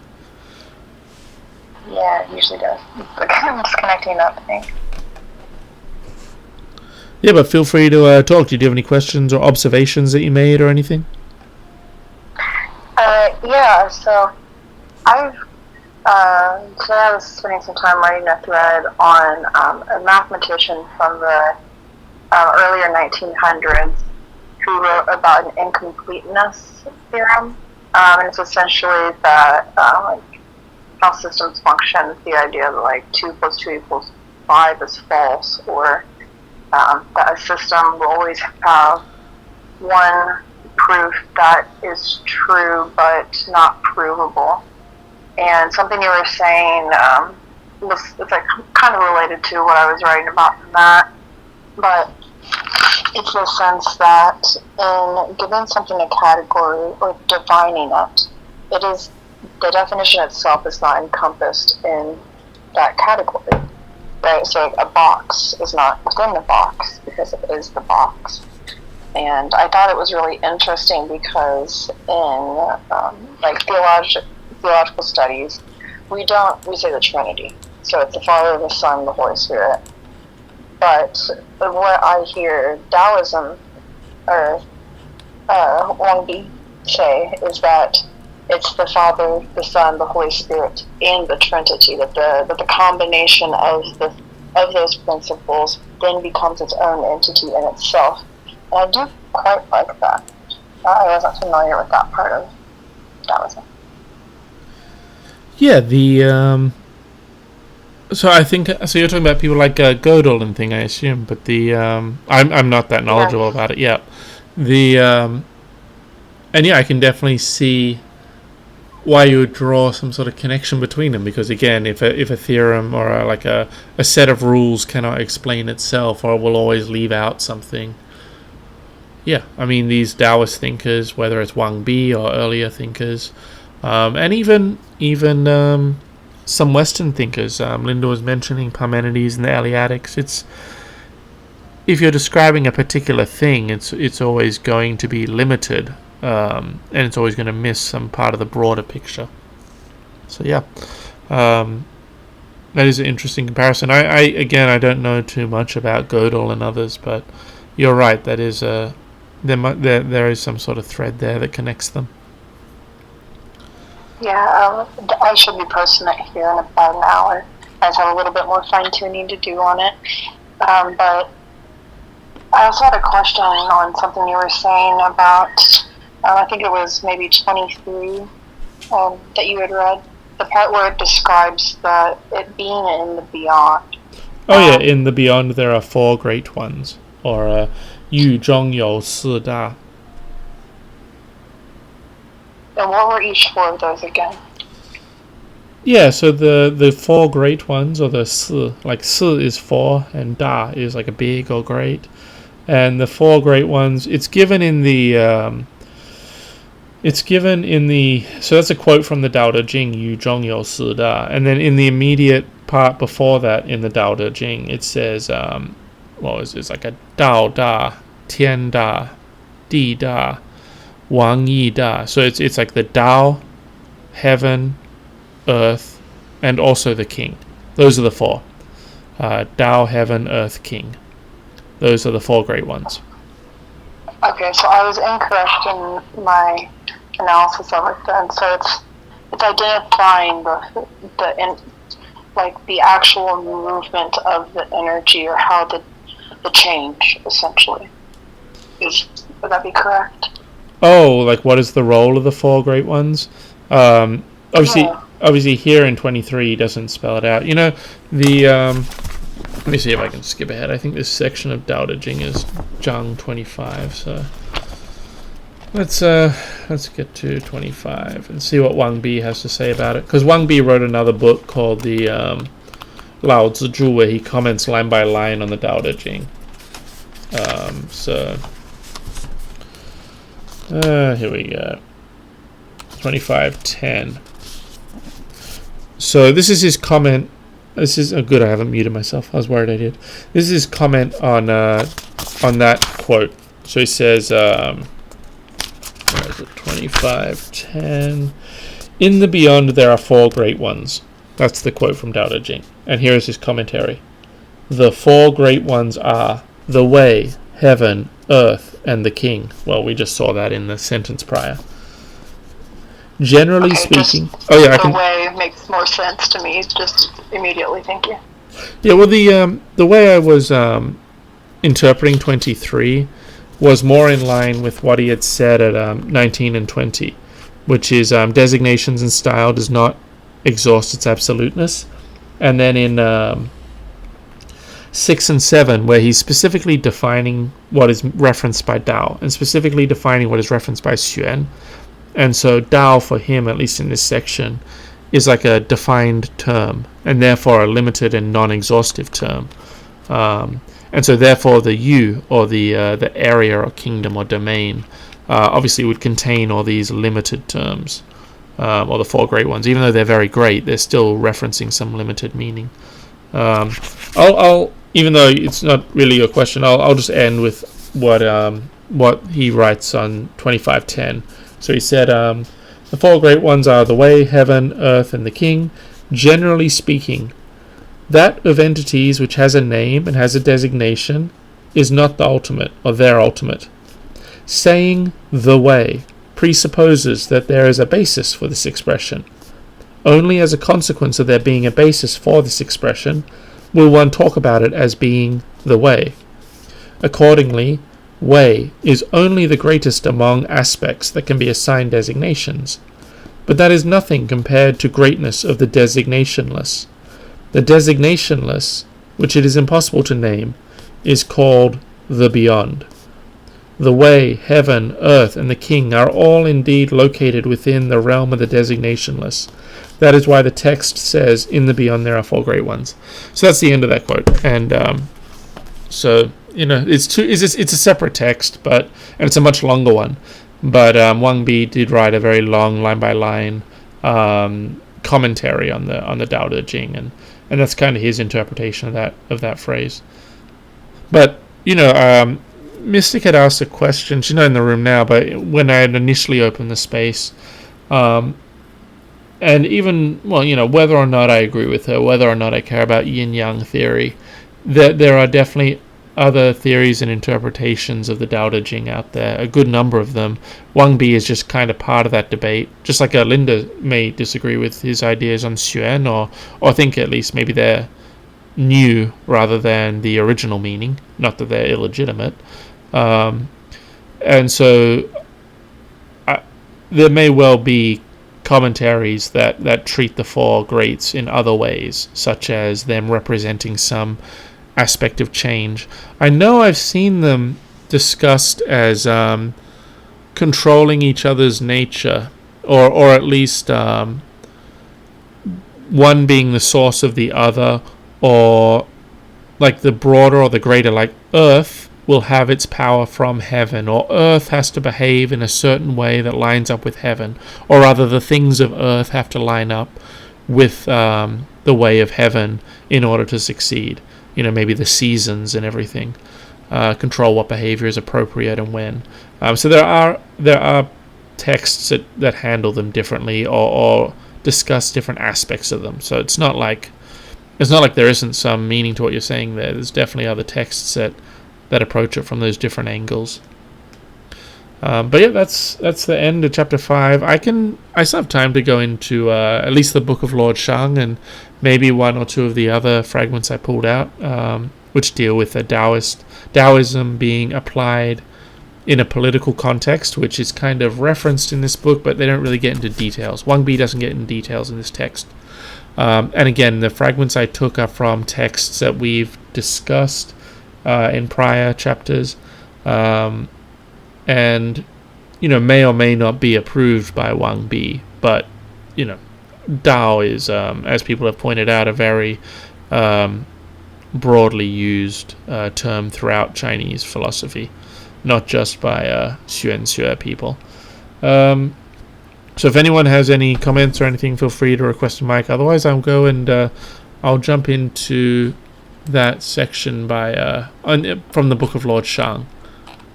Yeah, it usually does. I'm just connecting up, I think. Yeah, but feel free to talk. Do you have any questions or observations that you made or anything? Yeah, so today I was spending some time writing a thread on a mathematician from the earlier 1900s who wrote about an incompleteness theorem, and it's essentially that how systems function, the idea that 2 + 2 = 5 is false, or that a system will always have one proof that is true but not provable. And something you were saying it's kind of related to what I was writing about in that, but it's the sense that in giving something a category or defining it, it is the definition itself is not encompassed in that category, right? So a box is not within the box because it is the box. And I thought it was really interesting because in theological studies, we say the Trinity. So it's the Father, the Son, the Holy Spirit. But what I hear Taoism or Wang Bi say is that it's the Father, the Son, the Holy Spirit, and the Trinity. That the combination of those principles then becomes its own entity in itself. And I do quite like that. I wasn't familiar with that part of Taoism. Yeah, So I think so. You're talking about people like Gödel and thing, I assume. But the I'm not that knowledgeable about it. Yeah, the and yeah, I can definitely see why you would draw some sort of connection between them, because again, if a theorem or a set of rules cannot explain itself or will always leave out something. Yeah, I mean, these Taoist thinkers, whether it's Wang Bi or earlier thinkers, and even some Western thinkers. Linda was mentioning Parmenides and the Eleatics. It's, if you're describing a particular thing, it's always going to be limited, and it's always going to miss some part of the broader picture. So yeah, that is an interesting comparison. I don't know too much about Gödel and others, but you're right. That is there is some sort of thread there that connects them. Yeah, I should be posting it here in about an hour. I just have a little bit more fine-tuning to do on it. But I also had a question on something you were saying about, I think it was maybe 23 that you had read, the part where it describes it being in the beyond. Oh yeah, in the beyond there are 4 great ones, or 狱中有4大. And what were each 4 of those again? Yeah, so the 4 great ones, or the 4, like 4 is 4, and da is like a big or great. And the 4 great ones, it's given in the, so that's a quote from the DaoDeJing, 狱中有4大. And then in the immediate part before that, in the DaoDeJing, it says, what was it? It's like a Dao Da, Tian Da, Di Da, Wang Yi Da. So it's like the Tao, heaven, earth, and also the king. Those are the 4. Tao, heaven, earth, king. Those are the 4 great ones. Okay, so I was incorrect in my analysis of it then. So it's identifying the actual movement of the energy, or how the change, essentially. Would that be correct? Oh, like what is the role of the 4 great ones? Obviously here in 23 he doesn't spell it out. You know, let me see if I can skip ahead. I think this section of DaoDeJing is Zhang 25, so let's get to 25 and see what Wang Bi has to say about it. Because Wang Bi wrote another book called the LaoZi, where he comments line by line on the DaoDeJing. Here we go. 25:10. So this is his comment. This is good. I haven't muted myself. I was worried I did. This is his comment on that quote. So he says, where is it? 25:10. In the beyond there are 4 great ones. That's the quote from DaoDeJing. And here is his commentary. The 4 great ones are the way, heaven, earth, and the king. Well, we just saw that in the sentence prior. Generally speaking, the way makes more sense to me. Just immediately, thank you. Yeah, well, the way I was interpreting 23 was more in line with what he had said at 19 and 20, which is designations and style does not exhaust its absoluteness, and then in 6 and 7, where he's specifically defining what is referenced by Dao, and specifically defining what is referenced by Xuan. And so Dao, for him, at least in this section, is like a defined term, and therefore a limited and non-exhaustive term. And so therefore the Yu, or the area or kingdom or domain, obviously would contain all these limited terms, or the 4 great ones. Even though they're very great, they're still referencing some limited meaning. I'll even though it's not really your question, I'll just end with what he writes on 25:10. So he said, the 4 great ones are the way, heaven, earth, and the king. Generally speaking, that of entities which has a name and has a designation is not the ultimate, or their ultimate. Saying the way presupposes that there is a basis for this expression. Only as a consequence of there being a basis for this expression will one talk about it as being the way. Accordingly, way is only the greatest among aspects that can be assigned designations, but that is nothing compared to greatness of the designationless. The designationless, which it is impossible to name, is called the beyond. The way, heaven, earth, and the king are all indeed located within the realm of the designationless. That is why the text says, in the beyond there are 4 great ones. So that's the end of that quote. And so, it's a separate text, and it's a much longer one. But Wang Bi did write a very long line-by-line commentary on the DaoDeJing, and that's kind of his interpretation of that phrase. But Mystic had asked a question. She's not in the room now, but when I had initially opened the space, and even whether or not I agree with her, whether or not I care about yin-yang theory, there are definitely other theories and interpretations of the DaoDeJing out there, a good number of them. Wang Bi is just kind of part of that debate, just like Linda may disagree with his ideas on Xuan, or think at least maybe they're new rather than the original meaning, not that they're illegitimate. And so there may well be commentaries that treat the 4 greats in other ways, such as them representing some aspect of change. I know I've seen them discussed as controlling each other's nature, or at least one being the source of the other, or like the broader or the greater, like Earth will have its power from heaven, or Earth has to behave in a certain way that lines up with heaven, or rather the things of Earth have to line up with the way of heaven in order to succeed. Maybe the seasons and everything control what behavior is appropriate and when. So there are texts that handle them differently, or discuss different aspects of them. So it's not like there isn't some meaning to what you're saying there. There's definitely other texts that approach it from those different angles. But yeah, that's the end of chapter 5. I still have time to go into at least the Book of Lord Shang, and maybe 1 or 2 of the other fragments I pulled out, which deal with the Taoism being applied in a political context, which is kind of referenced in this book, but they don't really get into details. Wang Bi doesn't get into details in this text. And again, the fragments I took are from texts that we've discussed in prior chapters, and may or may not be approved by Wang Bi, but Dao is, as people have pointed out, a very broadly used term throughout Chinese philosophy, not just by Xuan people. So if anyone has any comments or anything, feel free to request a mic. Otherwise, I'll go and I'll jump into that section from the Book of Lord Shang.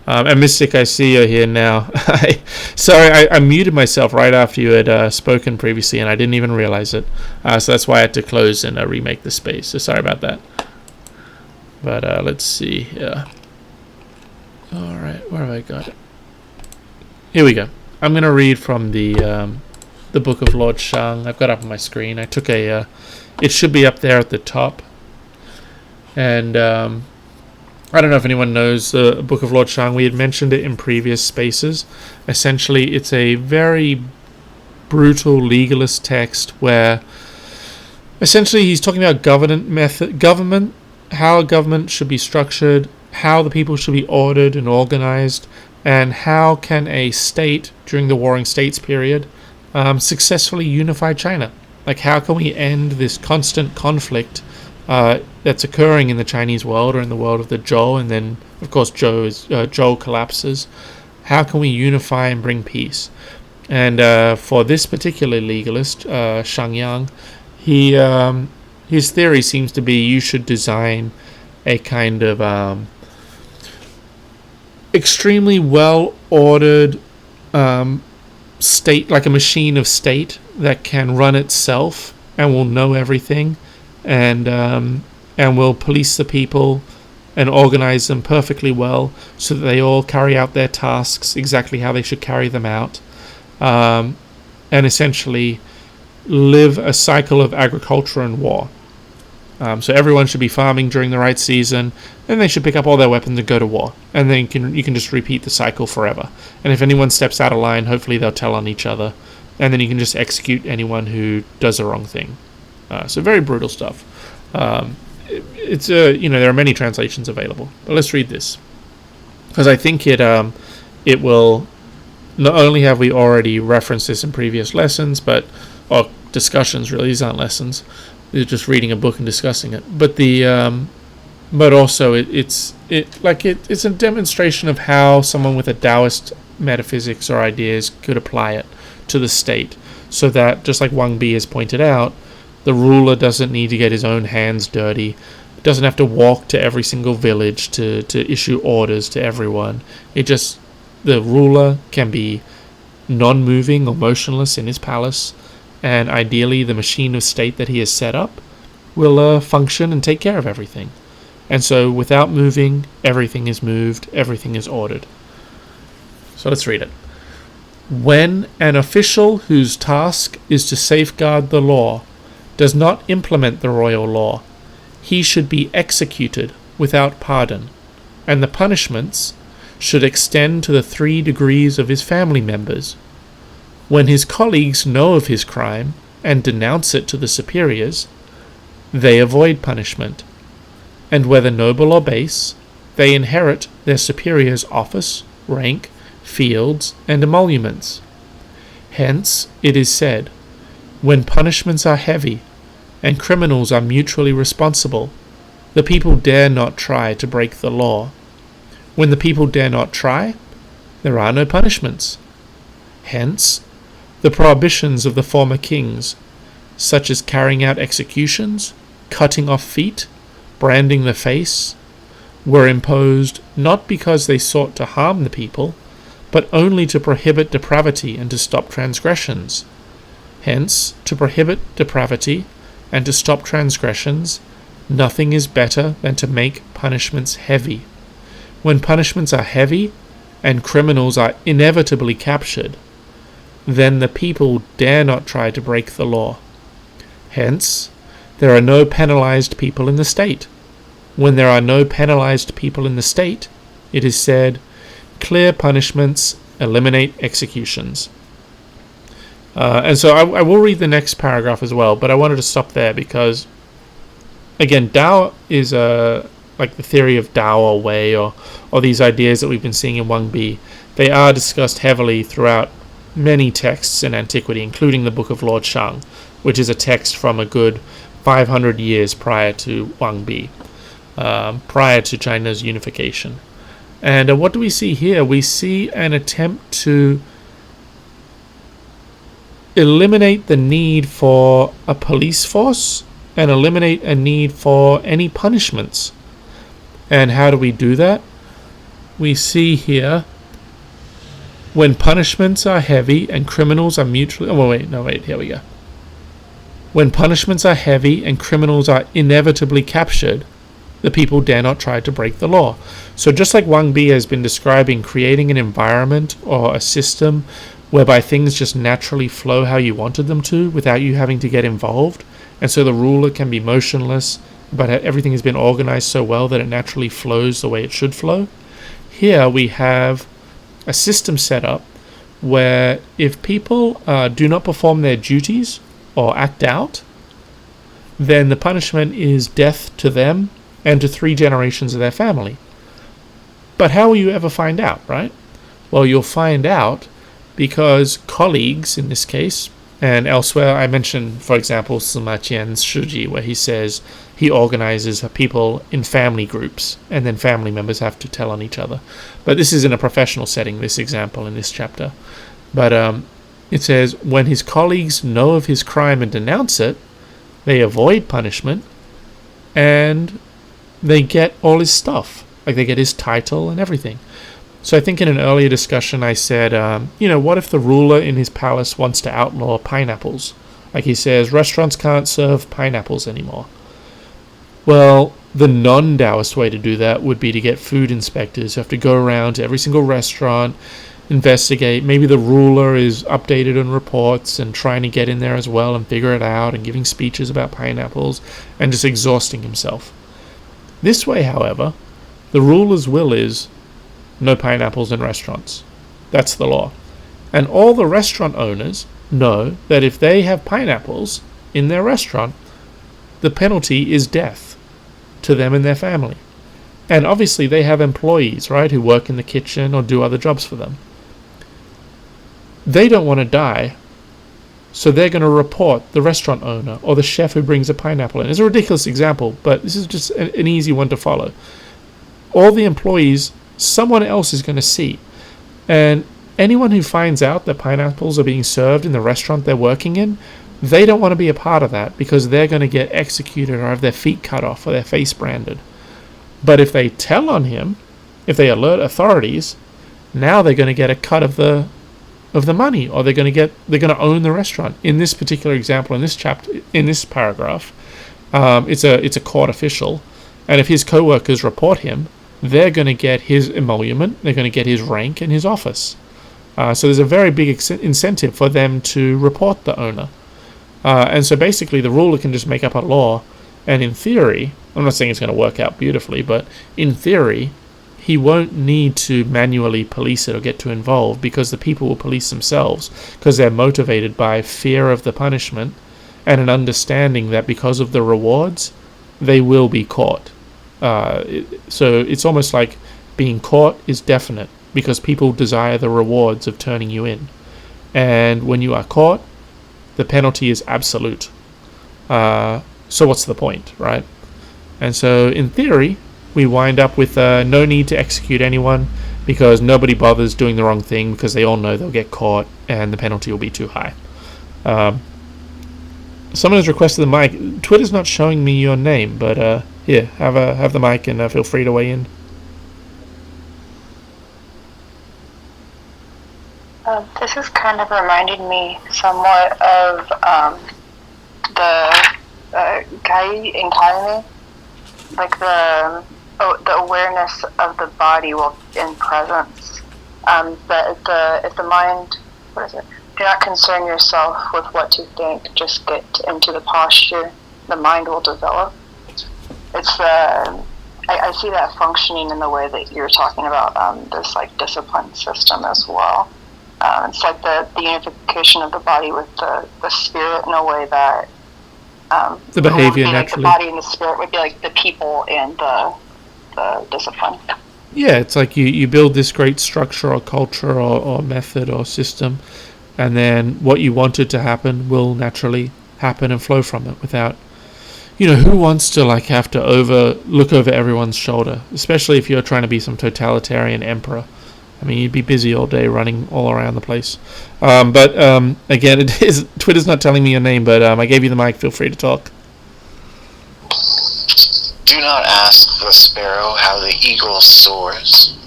And Mystic, I see you're here now. Sorry, I muted myself right after you had spoken previously, and I didn't even realize it. So that's why I had to close and remake the space. So sorry about that. But let's see here. All right, where have I got it? Here we go. I'm going to read from the Book of Lord Shang. I've got it up on my screen. I took it should be up there at the top. And I don't know if anyone knows the Book of Lord Shang. We had mentioned it in previous spaces. Essentially, it's a very brutal legalist text where essentially he's talking about government, how a government should be structured, how the people should be ordered and organized, and how can a state during the Warring States period successfully unify China. Like, how can we end this constant conflict that's occurring in the Chinese world, or in the world of the Zhou, and then of course Zhou collapses. How can we unify and bring peace? And for this particular legalist, Shang Yang, his theory seems to be you should design a kind of extremely well ordered state, like a machine of state that can run itself and will know everything, and will police the people and organize them perfectly well so that they all carry out their tasks exactly how they should carry them out, and essentially live a cycle of agriculture and war. So everyone should be farming during the right season, and they should pick up all their weapons and go to war. And then you can just repeat the cycle forever. And if anyone steps out of line, hopefully they'll tell on each other, and then you can just execute anyone who does the wrong thing. So very brutal stuff. It's there are many translations available, but let's read this because I think it will. Not only have we already referenced this in previous lessons, or discussions. Really, these aren't lessons. They're just reading a book and discussing it. But also it's a demonstration of how someone with a Taoist metaphysics or ideas could apply it to the state, so that just like Wang Bi has pointed out, the ruler doesn't need to get his own hands dirty, doesn't have to walk to every single village to issue orders to everyone. The ruler can be non-moving or motionless in his palace, and ideally the machine of state that he has set up will function and take care of everything. And so without moving, everything is moved, everything is ordered. So let's read it. When an official whose task is to safeguard the law does not implement the royal law, he should be executed without pardon, and the punishments should extend to the 3 degrees of his family members. When his colleagues know of his crime and denounce it to the superiors, they avoid punishment, and whether noble or base, they inherit their superior's office, rank, fields, and emoluments. Hence, it is said, when punishments are heavy and criminals are mutually responsible, the people dare not try to break the law. When the people dare not try, there are no punishments. Hence, the prohibitions of the former kings, such as carrying out executions, cutting off feet, branding the face, were imposed not because they sought to harm the people, but only to prohibit depravity and to stop transgressions. Hence, to prohibit depravity and to stop transgressions, nothing is better than to make punishments heavy. When punishments are heavy and criminals are inevitably captured, then the people dare not try to break the law. Hence, there are no penalized people in the state. When there are no penalized people in the state, it is said, clear punishments eliminate executions. And so I will read the next paragraph as well, but I wanted to stop there because, again, Dao is like the theory of Dao or Wei or these ideas that we've been seeing in Wang Bi. They are discussed heavily throughout many texts in antiquity, including the Book of Lord Shang, which is a text from a good 500 years prior to Wang Bi, prior to China's unification. And what do we see here? We see an attempt to eliminate the need for a police force and eliminate a need for any punishments. And how do we do that? We see here, when punishments are heavy and criminals are mutually... here we go. When punishments are heavy and criminals are inevitably captured, the people dare not try to break the law. So just like Wang Bi has been describing, creating an environment or a system whereby things just naturally flow how you wanted them to without you having to get involved, and so the ruler can be motionless, but everything has been organized so well that it naturally flows the way it should flow. Here we have a system set up where if people do not perform their duties or act out, then the punishment is death to them and to 3 generations of their family. But how will you ever find out, right? Well, you'll find out because colleagues, in this case, and elsewhere, I mentioned, for example, Sima Qian's Shiji, where he says he organizes people in family groups, and then family members have to tell on each other. But this is in a professional setting, this example in this chapter. But it says, when his colleagues know of his crime and denounce it, they avoid punishment, and they get all his stuff. Like they get his title and everything. So I think in an earlier discussion I said, what if the ruler in his palace wants to outlaw pineapples? Like he says, restaurants can't serve pineapples anymore. Well, the non-Taoist way to do that would be to get food inspectors who have to go around to every single restaurant, investigate. Maybe the ruler is updated on reports and trying to get in there as well and figure it out and giving speeches about pineapples and just exhausting himself. This way, however, the ruler's will is no pineapples in restaurants. That's the law. And all the restaurant owners know that if they have pineapples in their restaurant, the penalty is death to them and their family. And obviously they have employees, right, who work in the kitchen or do other jobs for them. They don't want to die, so they're going to report the restaurant owner or the chef who brings a pineapple in. It's a ridiculous example, but this is just an easy one to follow. All the employees, someone else is going to see. And anyone who finds out that pineapples are being served in the restaurant they're working in, they don't want to be a part of that because they're going to get executed or have their feet cut off or their face branded. But if they tell on him, if they alert authorities, now they're going to get a cut of the money, or they're going to own the restaurant. In this particular example, in this chapter, in this paragraph, it's a court official, and if his co-workers report him, they're going to get his emolument, they're going to get his rank and his office. So there's a very big incentive for them to report the owner. And so basically the ruler can just make up a law, and in theory, I'm not saying it's going to work out beautifully, but in theory, he won't need to manually police it or get too involved, because the people will police themselves, because they're motivated by fear of the punishment and an understanding that because of the rewards, they will be caught. So it's almost like being caught is definite, because people desire the rewards of turning you in. And when you are caught, the penalty is absolute. So what's the point, right? And so in theory, we wind up with no need to execute anyone, because nobody bothers doing the wrong thing, because they all know they'll get caught and the penalty will be too high. Someone has requested the mic. Twitter's not showing me your name, but here, have the mic and feel free to weigh in. This is kind of reminding me somewhat of the Kai in Kaimi, like the awareness of the body while in presence. But if the mind, what is it? Do not concern yourself with what to think. Just get into the posture. The mind will develop. It's I see that functioning in the way that you're talking about this like discipline system as well. It's like the unification of the body with the spirit in a way that the behavior naturally. Like the body and the spirit would be like the people and the discipline. Yeah, it's like you build this great structure or culture or method or system, and then what you wanted to happen will naturally happen and flow from it without, who wants to like have to look over everyone's shoulder, especially if you're trying to be some totalitarian emperor. I mean, you'd be busy all day running all around the place. But again, Twitter's not telling me your name, but I gave you the mic. Feel free to talk. Do not ask the sparrow how the eagle soars.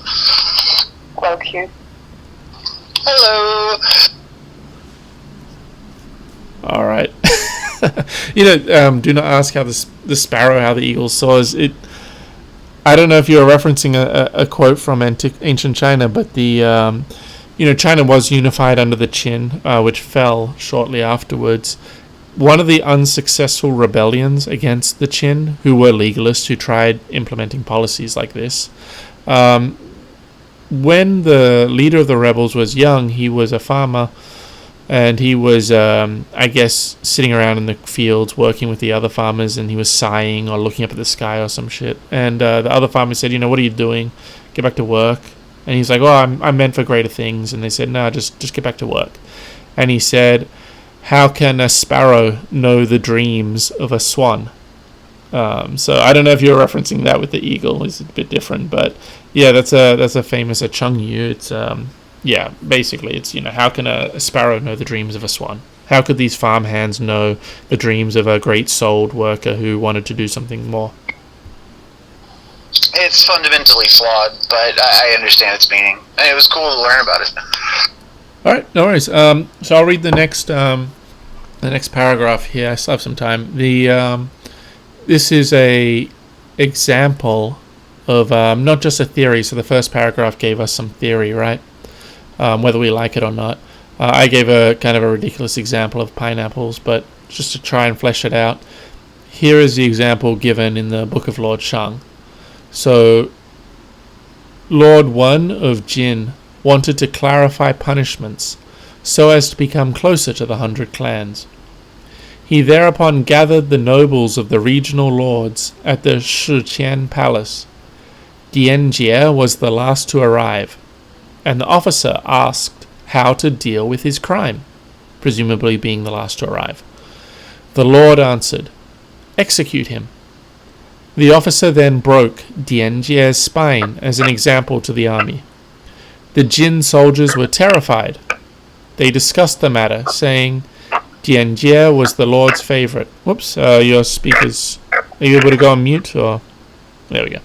So cute. Hello. All right. Do not ask how the sparrow how the eagle soars. I don't know if you're referencing a quote from ancient China, but China was unified under the Qin, which fell shortly afterwards. One of the unsuccessful rebellions against the Qin, who were legalists, who tried implementing policies like this, when the leader of the rebels was young, he was a farmer, and he was, I guess, sitting around in the fields working with the other farmers, and he was sighing or looking up at the sky or some shit. And the other farmers said, what are you doing? Get back to work. And he's like, I'm meant for greater things. And they said, no, just get back to work. And he said, how can a sparrow know the dreams of a swan? So I don't know if you're referencing that with the eagle. It's a bit different, but yeah, that's a famous ChongYou. It's basically it's how can a sparrow know the dreams of a swan? How could these farmhands know the dreams of a great-souled worker who wanted to do something more? It's fundamentally flawed, but I understand its meaning. And it was cool to learn about it. All right, no worries. So I'll read the next paragraph here. I still have some time. This is a example of not just a theory. So the first paragraph gave us some theory, right? Whether we like it or not. I gave a kind of a ridiculous example of pineapples, but just to try and flesh it out, here is the example given in the Book of Lord Shang. So, Lord Wan of Jin wanted to clarify punishments so as to become closer to the 100 clans. He thereupon gathered the nobles of the regional lords at the Shiqian palace. Dianjie was the last to arrive, and the officer asked how to deal with his crime, presumably being the last to arrive. The lord answered, "Execute him." The officer then broke Dianjie's spine as an example to the army. The Jin soldiers were terrified. They discussed the matter, saying, Dianjie was the Lord's favorite. Whoops, your speakers. Are you able to go on mute? Or there we go.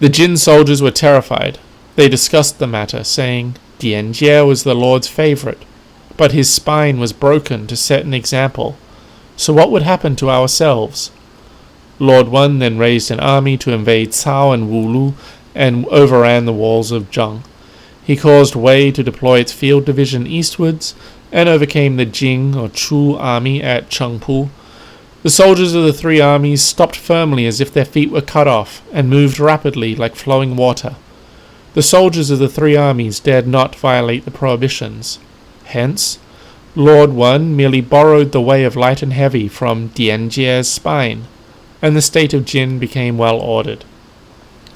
The Jin soldiers were terrified. They discussed the matter, saying, Dianjie was the Lord's favorite, but his spine was broken to set an example. So what would happen to ourselves? Lord Wen then raised an army to invade Cao and Wulu and overran the walls of Zheng. He caused Wei to deploy its field division eastwards and overcame the Jing or Chu army at Chengpu. The soldiers of the three armies stopped firmly as if their feet were cut off and moved rapidly like flowing water. The soldiers of the three armies dared not violate the prohibitions. Hence, Lord Wen merely borrowed the way of light and heavy from Dianjie's spine, and the state of Jin became well ordered.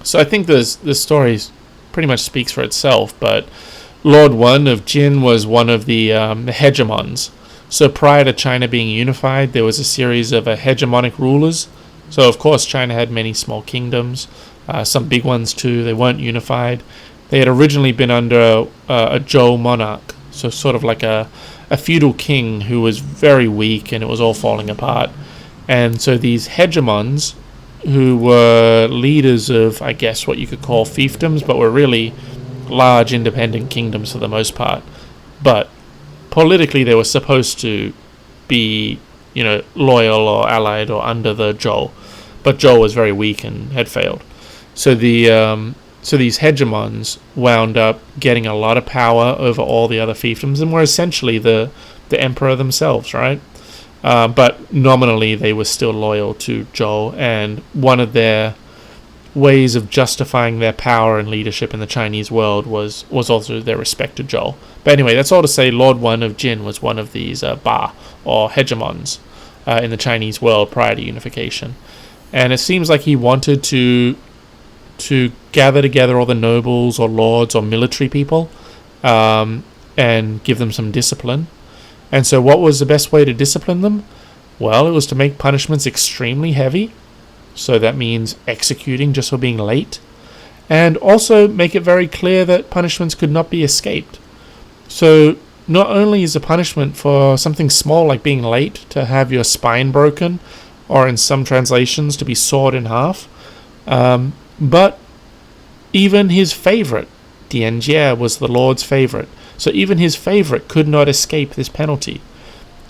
So I think this story pretty much speaks for itself, but Lord Wen of Jin was one of the hegemons. So prior to China being unified, there was a series of hegemonic rulers. So of course China had many small kingdoms, some big ones too. They weren't unified. They had originally been under a Zhou monarch, so sort of like a feudal king who was very weak and it was all falling apart. And so these hegemons, who were leaders of, I guess, what you could call fiefdoms, but were really large independent kingdoms for the most part. But politically they were supposed to be, loyal or allied or under the Zhou. But Zhou was very weak and had failed. So these hegemons wound up getting a lot of power over all the other fiefdoms and were essentially the emperor themselves, right? But nominally they were still loyal to Zhou, and one of their ways of justifying their power and leadership in the Chinese world was also their respect to Zhou. But anyway, that's all to say Lord Wen of Jin was one of these Ba, or hegemons, in the Chinese world prior to unification. And it seems like he wanted to gather together all the nobles or lords or military people and give them some discipline. And so what was the best way to discipline them? Well, it was to make punishments extremely heavy. So that means executing just for being late. And also make it very clear that punishments could not be escaped. So not only is a punishment for something small like being late to have your spine broken, or in some translations to be sawed in half, but even his favorite, Dianjie, was the Lord's favorite. So even his favorite could not escape this penalty.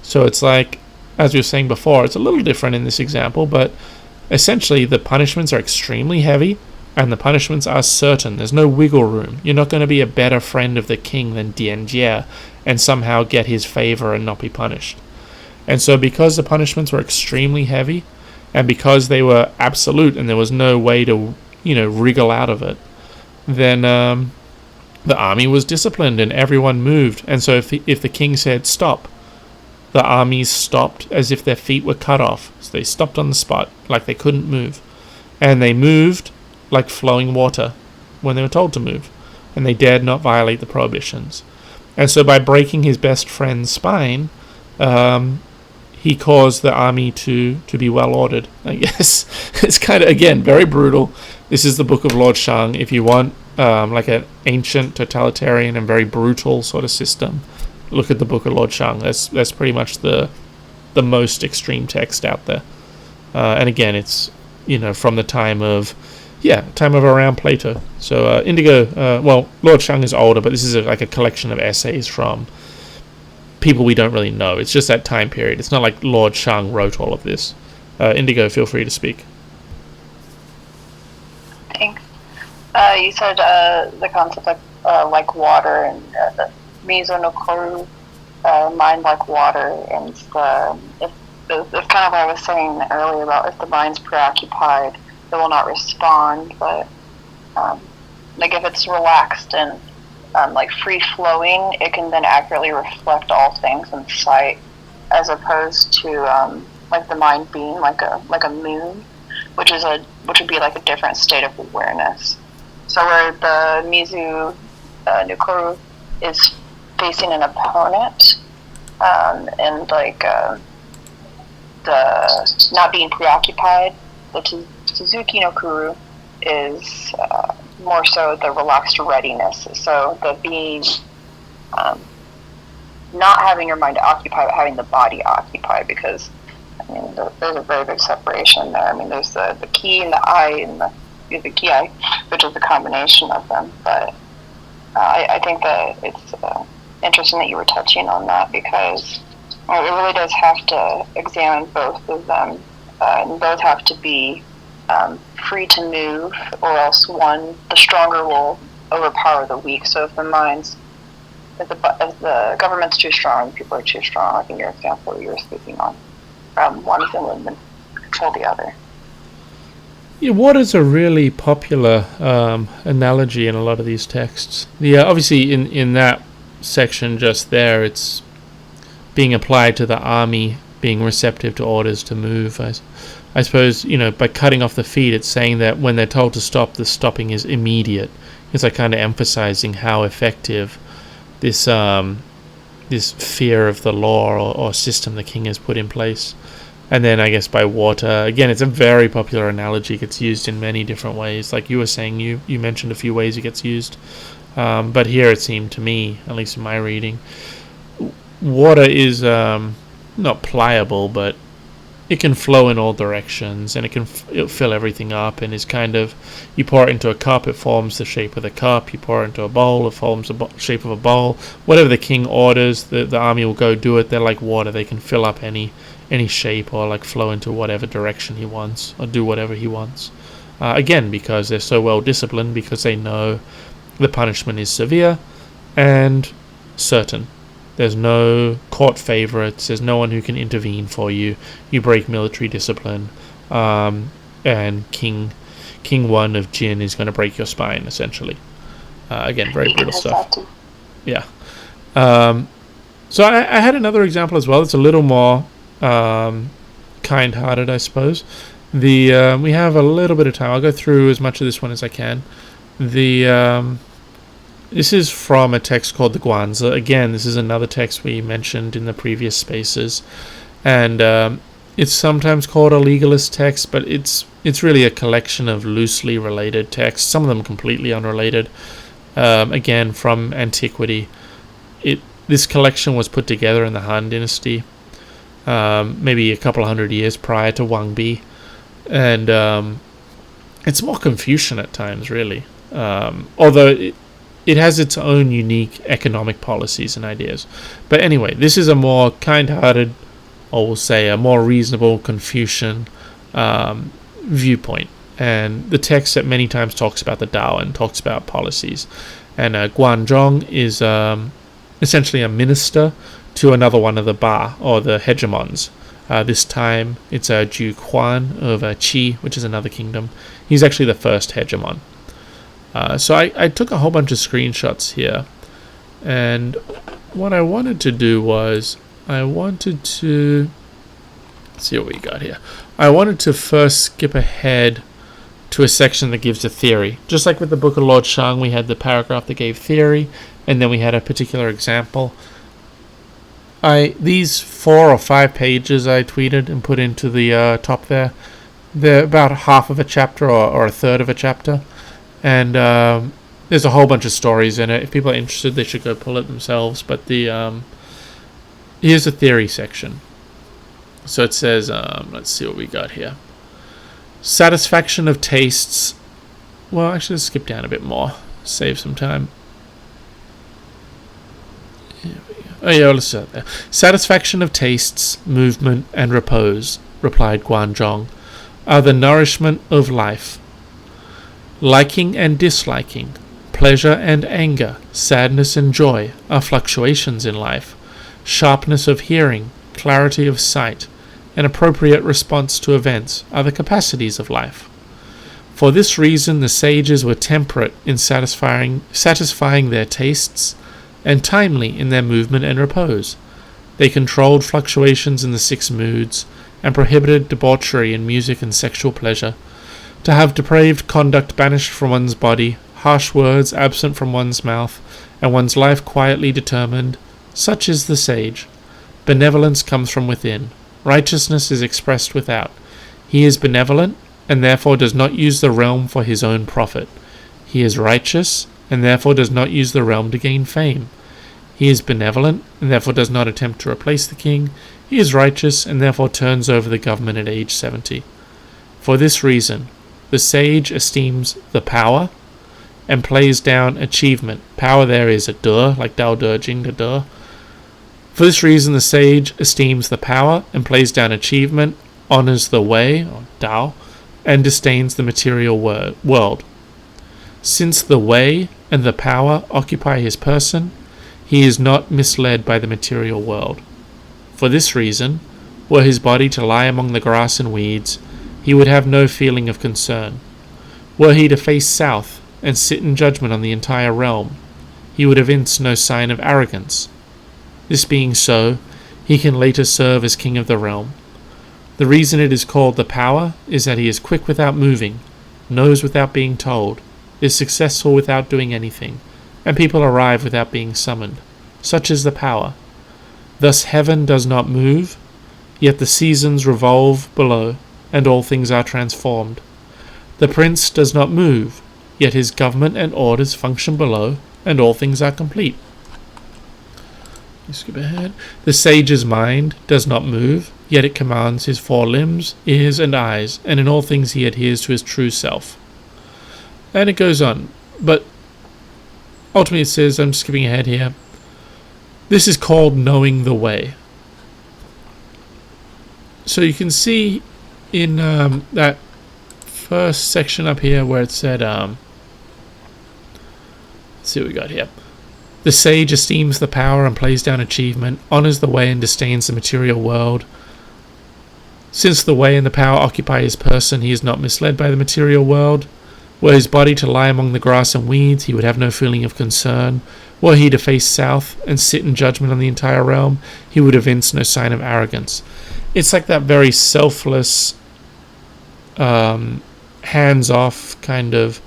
So it's like, as we were saying before, it's a little different in this example, but essentially the punishments are extremely heavy and the punishments are certain. There's no wiggle room. You're not going to be a better friend of the king than Dianjie and somehow get his favor and not be punished. And so because the punishments were extremely heavy and because they were absolute and there was no way to, wriggle out of it, then the army was disciplined and everyone moved. And so if the king said stop, the armies stopped as if their feet were cut off. So they stopped on the spot like they couldn't move. And they moved like flowing water when they were told to move. And they dared not violate the prohibitions. And so by breaking his best friend's spine, he caused the army to be well ordered, I guess. It's kind of, again, very brutal. This is the Book of Lord Shang. If you want like an ancient, totalitarian, and very brutal sort of system, look at the Book of Lord Shang. That's pretty much the most extreme text out there. And again, it's from the time of around Plato. So Indigo, Lord Shang is older, but this is like a collection of essays from people we don't really know. It's just that time period. It's not like Lord Shang wrote all of this. Indigo, feel free to speak. Thanks. You said the concept of like water and the mizo no koru, mind like water, and it's kind of what I was saying earlier about if the mind's preoccupied, it will not respond. But like if it's relaxed and like free flowing, it can then accurately reflect all things in sight as opposed to like the mind being like a moon, which would be like a different state of awareness. So where the Mizu Nukuru is facing an opponent, and like the not being preoccupied, the Suzuki no Kuru is more so the relaxed readiness. So the being not having your mind occupied, but having the body occupied, because I mean there's a very big separation there. I mean there's the ki and the I and the ki I, which is a combination of them. But I think that it's interesting that you were touching on that, because it really does have to examine both of them, and both have to be free to move, or else the stronger will overpower the weak. So if the government's too strong, people are too strong, like in your example you were speaking on, one of them would control the other. Yeah, what is a really popular analogy in a lot of these texts? Obviously in that section just there, it's being applied to the army being receptive to orders to move. I suppose, by cutting off the feet, it's saying that when they're told to stop, the stopping is immediate. It's like kind of emphasizing how effective this fear of the law or system the king has put in place. And then I guess by water, again, it's a very popular analogy. It gets used in many different ways. Like you were saying, you mentioned a few ways it gets used. But here it seemed to me, at least in my reading, water is not pliable, but it can flow in all directions, and it'll fill everything up, and is kind of, you pour it into a cup, it forms the shape of the cup. You pour it into a bowl, it forms the shape of a bowl. Whatever the king orders, the army will go do it. They're like water. They can fill up any shape, or like flow into whatever direction he wants, or do whatever he wants. Again, because they're so well disciplined, because they know the punishment is severe and certain. There's no court favorites. There's no one who can intervene for you. You break military discipline, and King One of Jin is going to break your spine, essentially. Again, very brutal stuff. Yeah. So I had another example as well. It's a little more kind-hearted, I suppose. We have a little bit of time. I'll go through as much of this one as I can. This is from a text called the Guan Zi. Again, this is another text we mentioned in the previous spaces, and it's sometimes called a legalist text, but it's really a collection of loosely related texts, some of them completely unrelated. Again, from antiquity. This collection was put together in the Han Dynasty, maybe a couple hundred years prior to Wang Bi, and it's more Confucian at times, really. Although it has its own unique economic policies and ideas. But anyway, this is a more kind-hearted, or we'll say a more reasonable Confucian viewpoint. And the text that many times talks about the Tao and talks about policies. And Guan Zhong is essentially a minister to another one of the Ba, or the hegemons. This time it's Ju Quan of Qi, which is another kingdom. He's actually the first hegemon. So I took a whole bunch of screenshots here, and what I wanted to do was let's see what we got here. I wanted to first skip ahead to a section that gives a theory. Just like with the Book of Lord Shang, we had the paragraph that gave theory, and then we had a particular example. These 4 or 5 pages I tweeted and put into the top there, they're about half of a chapter or a third of a chapter. And there's a whole bunch of stories in it. If people are interested, they should go pull it themselves. But here's the theory section. So it says, let's see what we got here. Satisfaction of tastes. Well, actually, let's skip down a bit more. Save some time. Here we go. Oh yeah, let's start there. Satisfaction of tastes, movement, and repose, replied Guan Zhong, are the nourishment of life. Liking and disliking, pleasure and anger, sadness and joy are fluctuations in life. Sharpness of hearing, clarity of sight, and appropriate response to events are the capacities of life. For this reason the sages were temperate in satisfying their tastes, and timely in their movement and repose. They controlled fluctuations in the 6 moods, and prohibited debauchery in music and sexual pleasure. To have depraved conduct banished from one's body, harsh words absent from one's mouth, and one's life quietly determined, such is the sage. Benevolence comes from within. Righteousness is expressed without. He is benevolent, and therefore does not use the realm for his own profit. He is righteous, and therefore does not use the realm to gain fame. He is benevolent, and therefore does not attempt to replace the king. He is righteous, and therefore turns over the government at age 70. For this reason, the sage esteems the power, and plays down achievement. Power there is a de, like DaoDeJing, the de. For this reason, the sage esteems the power, and plays down achievement, honors the way, or Dao, and disdains the material world. Since the way and the power occupy his person, he is not misled by the material world. For this reason, were his body to lie among the grass and weeds, he would have no feeling of concern. Were he to face south and sit in judgment on the entire realm, he would evince no sign of arrogance. This being so, he can later serve as king of the realm. The reason it is called the power is that he is quick without moving, knows without being told, is successful without doing anything, and people arrive without being summoned. Such is the power. Thus heaven does not move, yet the seasons revolve below, and all things are transformed. The prince does not move, yet his government and orders function below, and all things are complete. Skip ahead. The sage's mind does not move, yet it commands his 4 limbs, ears, and eyes, and in all things he adheres to his true self. And it goes on, but ultimately it says, I'm skipping ahead here, this is called knowing the way. So you can see in that first section up here where it said, let's see what we got here. The sage esteems the power and plays down achievement, honors the way and disdains the material world. Since the way and the power occupy his person, he is not misled by the material world. Were his body to lie among the grass and weeds, he would have no feeling of concern. Were he to face south and sit in judgment on the entire realm, he would evince no sign of arrogance. It's like that very selfless, hands-off kind of,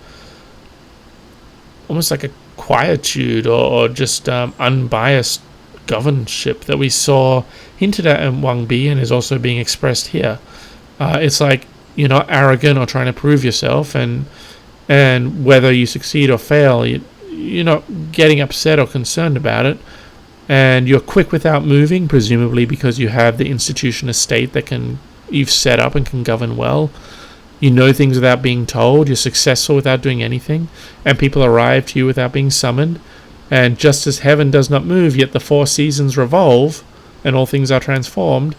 almost like a quietude or just unbiased governorship that we saw hinted at in Wang Bi and is also being expressed here. It's like you're not arrogant or trying to prove yourself, and whether you succeed or fail, you're not getting upset or concerned about it, and you're quick without moving, presumably because you have the institution of state that you've set up and can govern well. You know things without being told, you're successful without doing anything, and people arrive to you without being summoned. And just as heaven does not move, yet the 4 seasons revolve, and all things are transformed,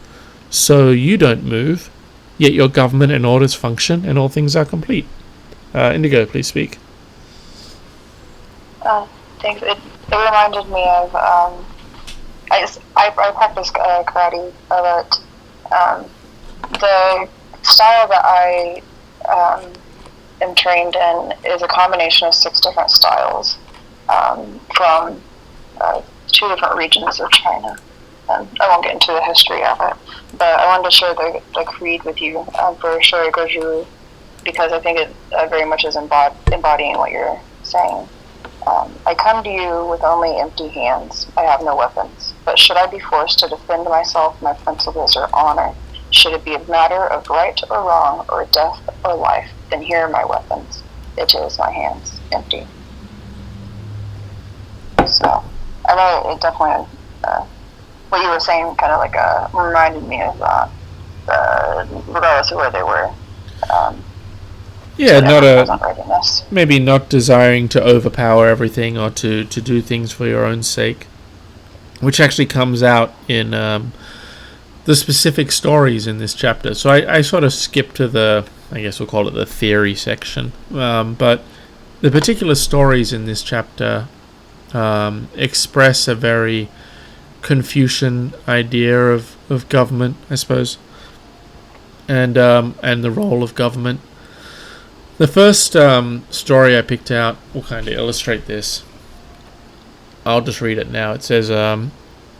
so you don't move, yet your government and orders function, and all things are complete. Indigo, please speak. Thanks. It reminded me of, I practice karate, but the style that I am trained in is a combination of 6 different styles from 2 different regions of China. I won't get into the history of it, but I wanted to share the creed with you for Shuri Goju, because I think it very much is embodying what you're saying. I come to you with only empty hands. I have no weapons. But should I be forced to defend myself, my principles, or honor, should it be a matter of right or wrong, or death or life, then here are my weapons. It is my hands, empty. So, I know it definitely, what you were saying kind of like reminded me of regardless of where they were. Maybe not desiring to overpower everything or to do things for your own sake, which actually comes out in the specific stories in this chapter. So I sort of skipped to the, I guess we'll call it the theory section, but the particular stories in this chapter express a very Confucian idea of government, I suppose, and the role of government. The first story I picked out will kind of illustrate this. I'll just read it now. It says,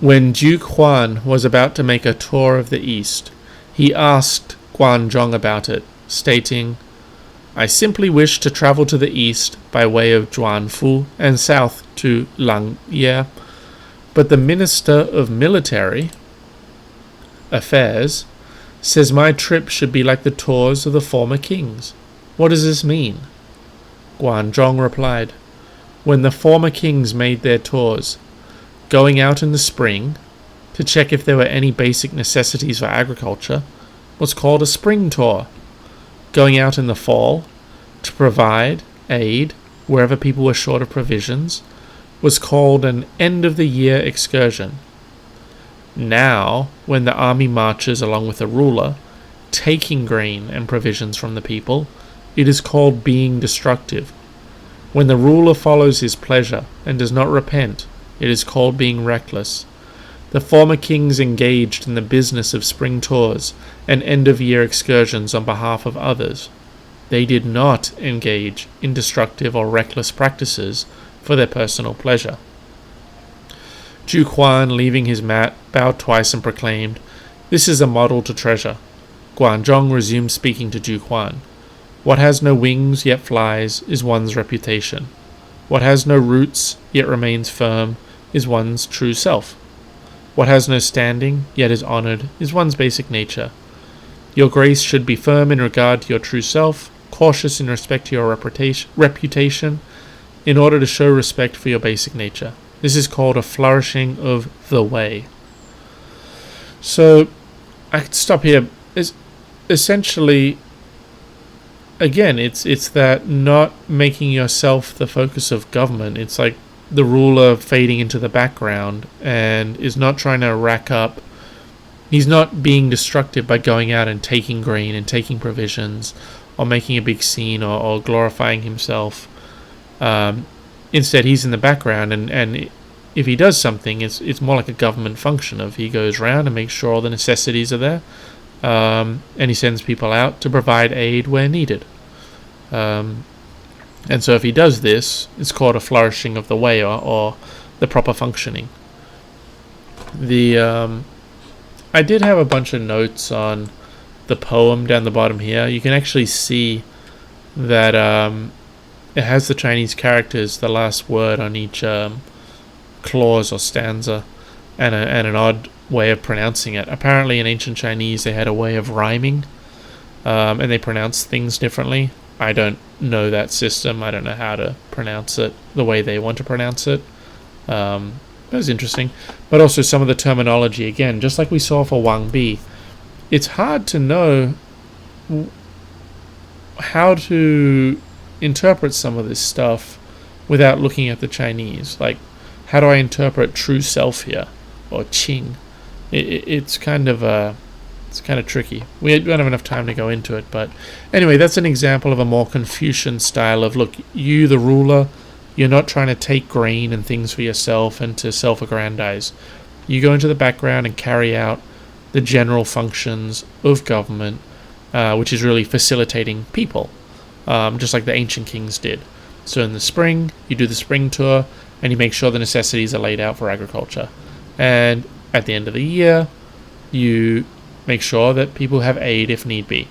When Duke Huan was about to make a tour of the east, he asked Guanzhong about it, stating, "I simply wish to travel to the east by way of Zhuanfu and south to Langye, but the Minister of Military Affairs says my trip should be like the tours of the former kings. What does this mean?" Guanzhong replied, "When the former kings made their tours, going out in the spring to check if there were any basic necessities for agriculture was called a spring tour. Going out in the fall to provide aid wherever people were short of provisions was called an end-of-the-year excursion. Now, when the army marches along with the ruler, taking grain and provisions from the people, it is called being destructive. When the ruler follows his pleasure and does not repent, it is called being reckless. The former kings engaged in the business of spring tours and end-of-year excursions on behalf of others. They did not engage in destructive or reckless practices for their personal pleasure." Duke Huan, leaving his mat, bowed twice and proclaimed, "This is a model to treasure." Guanzhong resumed speaking to Duke Huan. "What has no wings yet flies is one's reputation. What has no roots yet remains firm is one's true self. What has no standing yet is honored is one's basic nature. Your grace should be firm in regard to your true self, cautious in respect to your reputation, in order to show respect for your basic nature. This is called a flourishing of the way." So, I could stop here. It's essentially, again, it's that not making yourself the focus of government. It's like the ruler fading into the background and is not trying to rack up. He's not being destructive by going out and taking grain and taking provisions or making a big scene or glorifying himself. Instead, he's in the background, and if he does something, it's more like a government function of he goes around and makes sure all the necessities are there, and he sends people out to provide aid where needed. And so if he does this, it's called a flourishing of the way or the proper functioning. I did have a bunch of notes on the poem down the bottom here. You can actually see that it has the Chinese characters, the last word on each clause or stanza, and an odd way of pronouncing it. Apparently in ancient Chinese they had a way of rhyming, and they pronounced things differently. I don't know that system. I don't know how to pronounce it the way they want to pronounce it. That was interesting. But also some of the terminology, again, just like we saw for Wang Bi, it's hard to know how to interpret some of this stuff without looking at the Chinese. Like, how do I interpret true self here, or qing? It's kind of tricky. We don't have enough time to go into it, but anyway, that's an example of a more Confucian style of, look, you the ruler, you're not trying to take grain and things for yourself and to self-aggrandize. You go into the background and carry out the general functions of government, which is really facilitating people, just like the ancient kings did. So in the spring, you do the spring tour, and you make sure the necessities are laid out for agriculture. And at the end of the year, you make sure that people have aid if need be.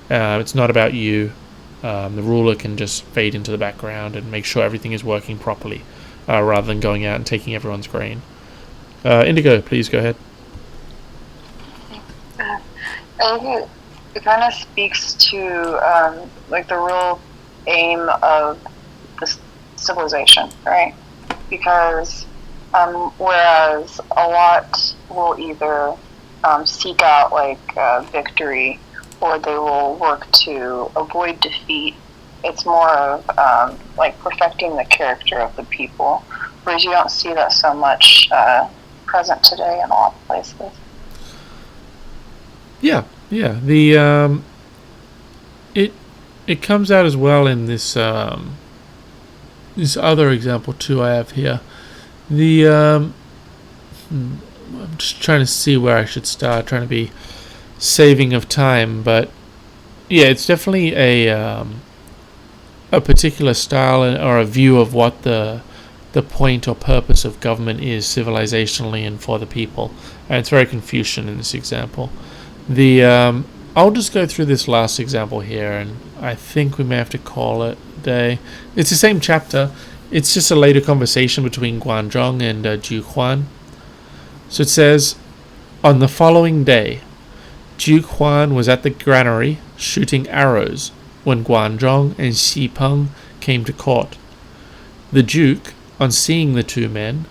It's not about you. The ruler can just fade into the background and make sure everything is working properly, rather than going out and taking everyone's grain. Indigo, please go ahead. I think it kind of speaks to like the real aim of this civilization, right? Because whereas a lot will either seek out like victory, or they will work to avoid defeat, it's more of like perfecting the character of the people, whereas you don't see that so much present today in a lot of places. Yeah. The it comes out as well in this this other example too I have here. I'm just trying to see where I should start, trying to be saving of time, but yeah, it's definitely a particular style or a view of what the the point or purpose of government is civilizationally and for the people. And it's very Confucian in this example. I'll just go through this last example here, and I think we may have to call it a day. It's the same chapter. It's just a later conversation between Guanzhong and Ju Huan. So it says, on the following day, Ju Huan was at the granary shooting arrows when Guanzhong and Xi Peng came to court. The Duke, on seeing the two men,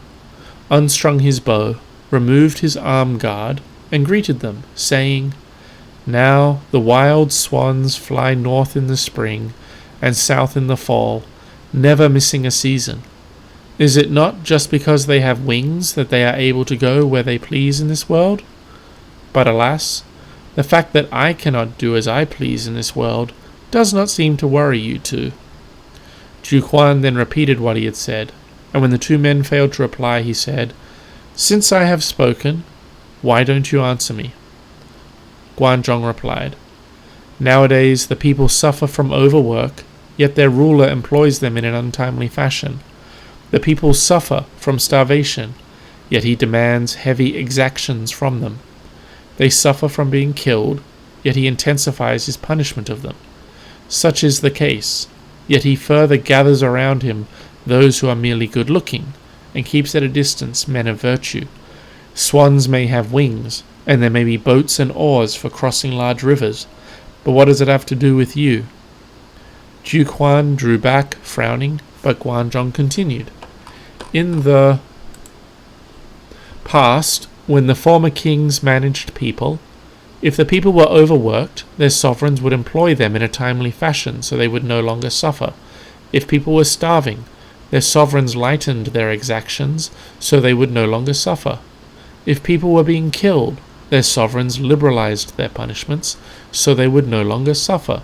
unstrung his bow, removed his arm guard, and greeted them, saying, now the wild swans fly north in the spring and south in the fall, never missing a season. Is it not just because they have wings that they are able to go where they please in this world? But alas, the fact that I cannot do as I please in this world does not seem to worry you two. Ju Huan then repeated what he had said, and when the two men failed to reply, he said, since I have spoken, why don't you answer me? Guanzhong replied, nowadays the people suffer from overwork, yet their ruler employs them in an untimely fashion. The people suffer from starvation, yet he demands heavy exactions from them. They suffer from being killed, yet he intensifies his punishment of them. Such is the case, yet he further gathers around him those who are merely good-looking, and keeps at a distance men of virtue. Swans may have wings, and there may be boats and oars for crossing large rivers, but what does it have to do with you? Ju Huan drew back, frowning, but Guanzhong continued. In the past, when the former kings managed people, if the people were overworked, their sovereigns would employ them in a timely fashion so they would no longer suffer. If people were starving, their sovereigns lightened their exactions so they would no longer suffer. If people were being killed, their sovereigns liberalized their punishments so they would no longer suffer.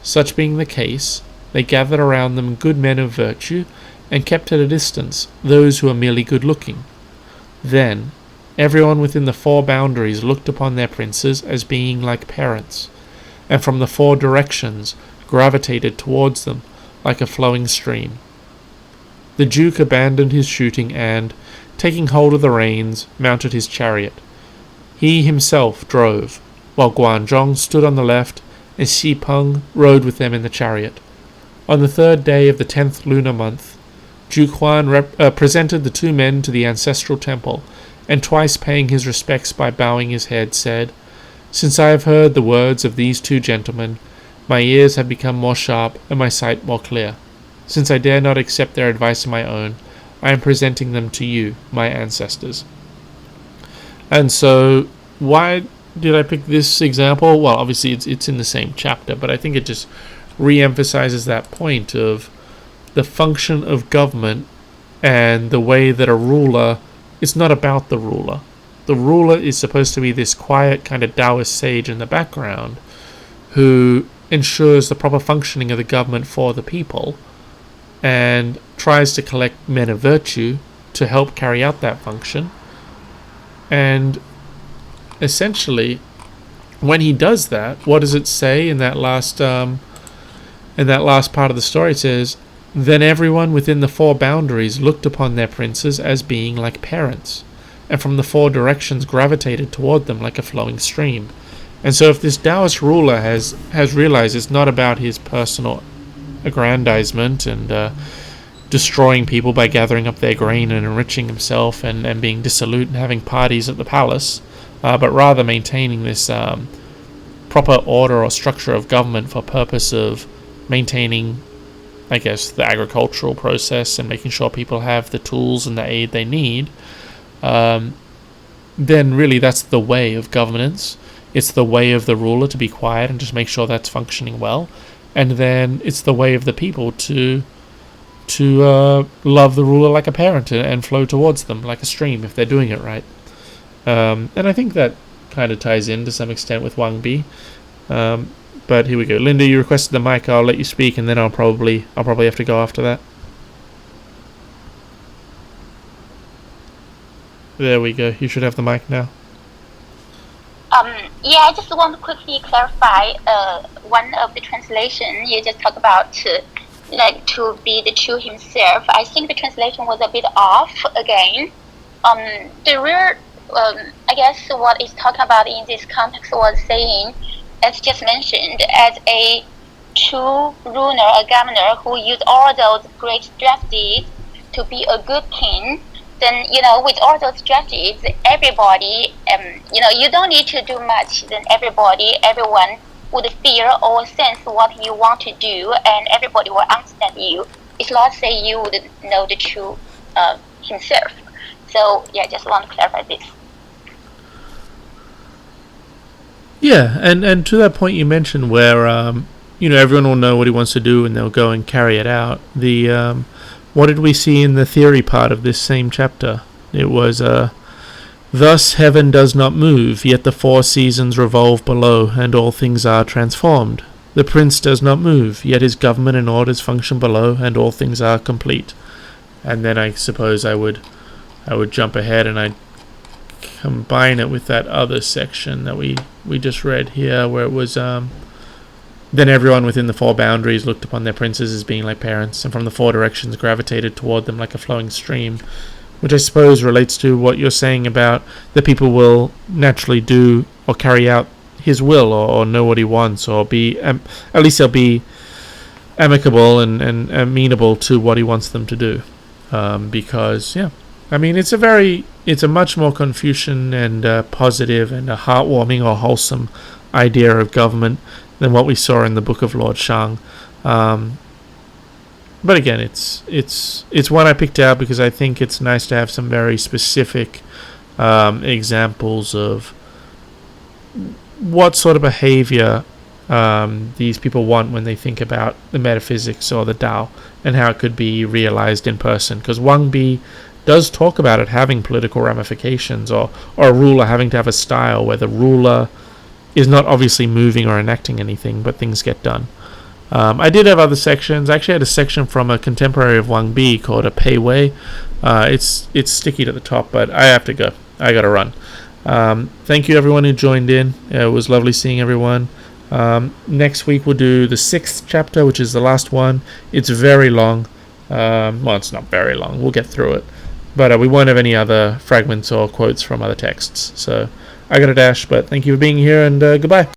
Such being the case, they gathered around them good men of virtue and kept at a distance those who are merely good-looking. Then everyone within the four boundaries looked upon their princes as being like parents, and from the four directions gravitated towards them like a flowing stream. The Duke abandoned his shooting and, taking hold of the reins, mounted his chariot. He himself drove, while Guanzhong stood on the left, and Xi Peng rode with them in the chariot. On the 3rd day of the 10th lunar month, Ju Huan presented the two men to the ancestral temple, and twice paying his respects by bowing his head, said, since I have heard the words of these two gentlemen, my ears have become more sharp and my sight more clear. Since I dare not accept their advice of my own, I am presenting them to you, my ancestors. And so, why did I pick this example? Well, obviously it's in the same chapter, but I think it just re-emphasizes that point of the function of government and the way that a ruler, it's not about the ruler. The ruler is supposed to be this quiet kind of Taoist sage in the background who ensures the proper functioning of the government for the people and tries to collect men of virtue to help carry out that function. And essentially, when he does that, what does it say in that last part of the story? It says, then everyone within the four boundaries looked upon their princes as being like parents, and from the four directions gravitated toward them like a flowing stream. And so if this Taoist ruler has realized it's not about his personal aggrandizement and destroying people by gathering up their grain and enriching himself and being dissolute and having parties at the palace, but rather maintaining this proper order or structure of government for purpose of maintaining, I guess, the agricultural process and making sure people have the tools and the aid they need, then really that's the way of governance. It's the way of the ruler to be quiet and just make sure that's functioning well. And then it's the way of the people to love the ruler like a parent and flow towards them like a stream if they're doing it right. And I think that kind of ties in to some extent with Wang Bi. But here we go. Linda, you requested the mic. I'll let you speak, and then I'll probably have to go after that. There we go. You should have the mic now. Yeah, I just want to quickly clarify one of the translation. You just talk about like to be the true himself. I think the translation was a bit off again. The real, I guess what it's talking about in this context was saying, as just mentioned, as a true ruler, a governor who used all those great strategies to be a good king, then, with all those strategies, everybody, you don't need to do much, then everyone would feel or sense what you want to do, and everybody will understand you. It's not say you would know the true himself. So, yeah, just want to clarify this. Yeah, and to that point you mentioned where, everyone will know what he wants to do and they'll go and carry it out. What did we see in the theory part of this same chapter? It was, thus heaven does not move, yet the four seasons revolve below, and all things are transformed. The prince does not move, yet his government and orders function below, and all things are complete. And then I suppose I would jump ahead and I'd combine it with that other section that we just read here, where it was, then everyone within the four boundaries looked upon their princes as being like parents, and from the four directions gravitated toward them like a flowing stream, which I suppose relates to what you're saying about the people will naturally do or carry out his will, or know what he wants, or be, at least they'll be amicable and amenable to what he wants them to do. Because, yeah, I mean, it's a much more Confucian and positive and a heartwarming or wholesome idea of government than what we saw in the Book of Lord Shang. But again, it's one I picked out because I think it's nice to have some very specific examples of what sort of behavior these people want when they think about the metaphysics or the Tao, and how it could be realized in person. Because Wang Bi does talk about it having political ramifications, or a ruler having to have a style where the ruler is not obviously moving or enacting anything, but things get done. I did have other sections. I actually had a section from a contemporary of Wang Bi called a Pei Wei. It's sticky to the top, but I have to go. I gotta run. Thank you everyone who joined in. It was lovely seeing everyone. Next week we'll do the 6th chapter, which is the last one. It's very long. Well, it's not very long. We'll get through it. But we won't have any other fragments or quotes from other texts. So I got a dash, but thank you for being here, and goodbye.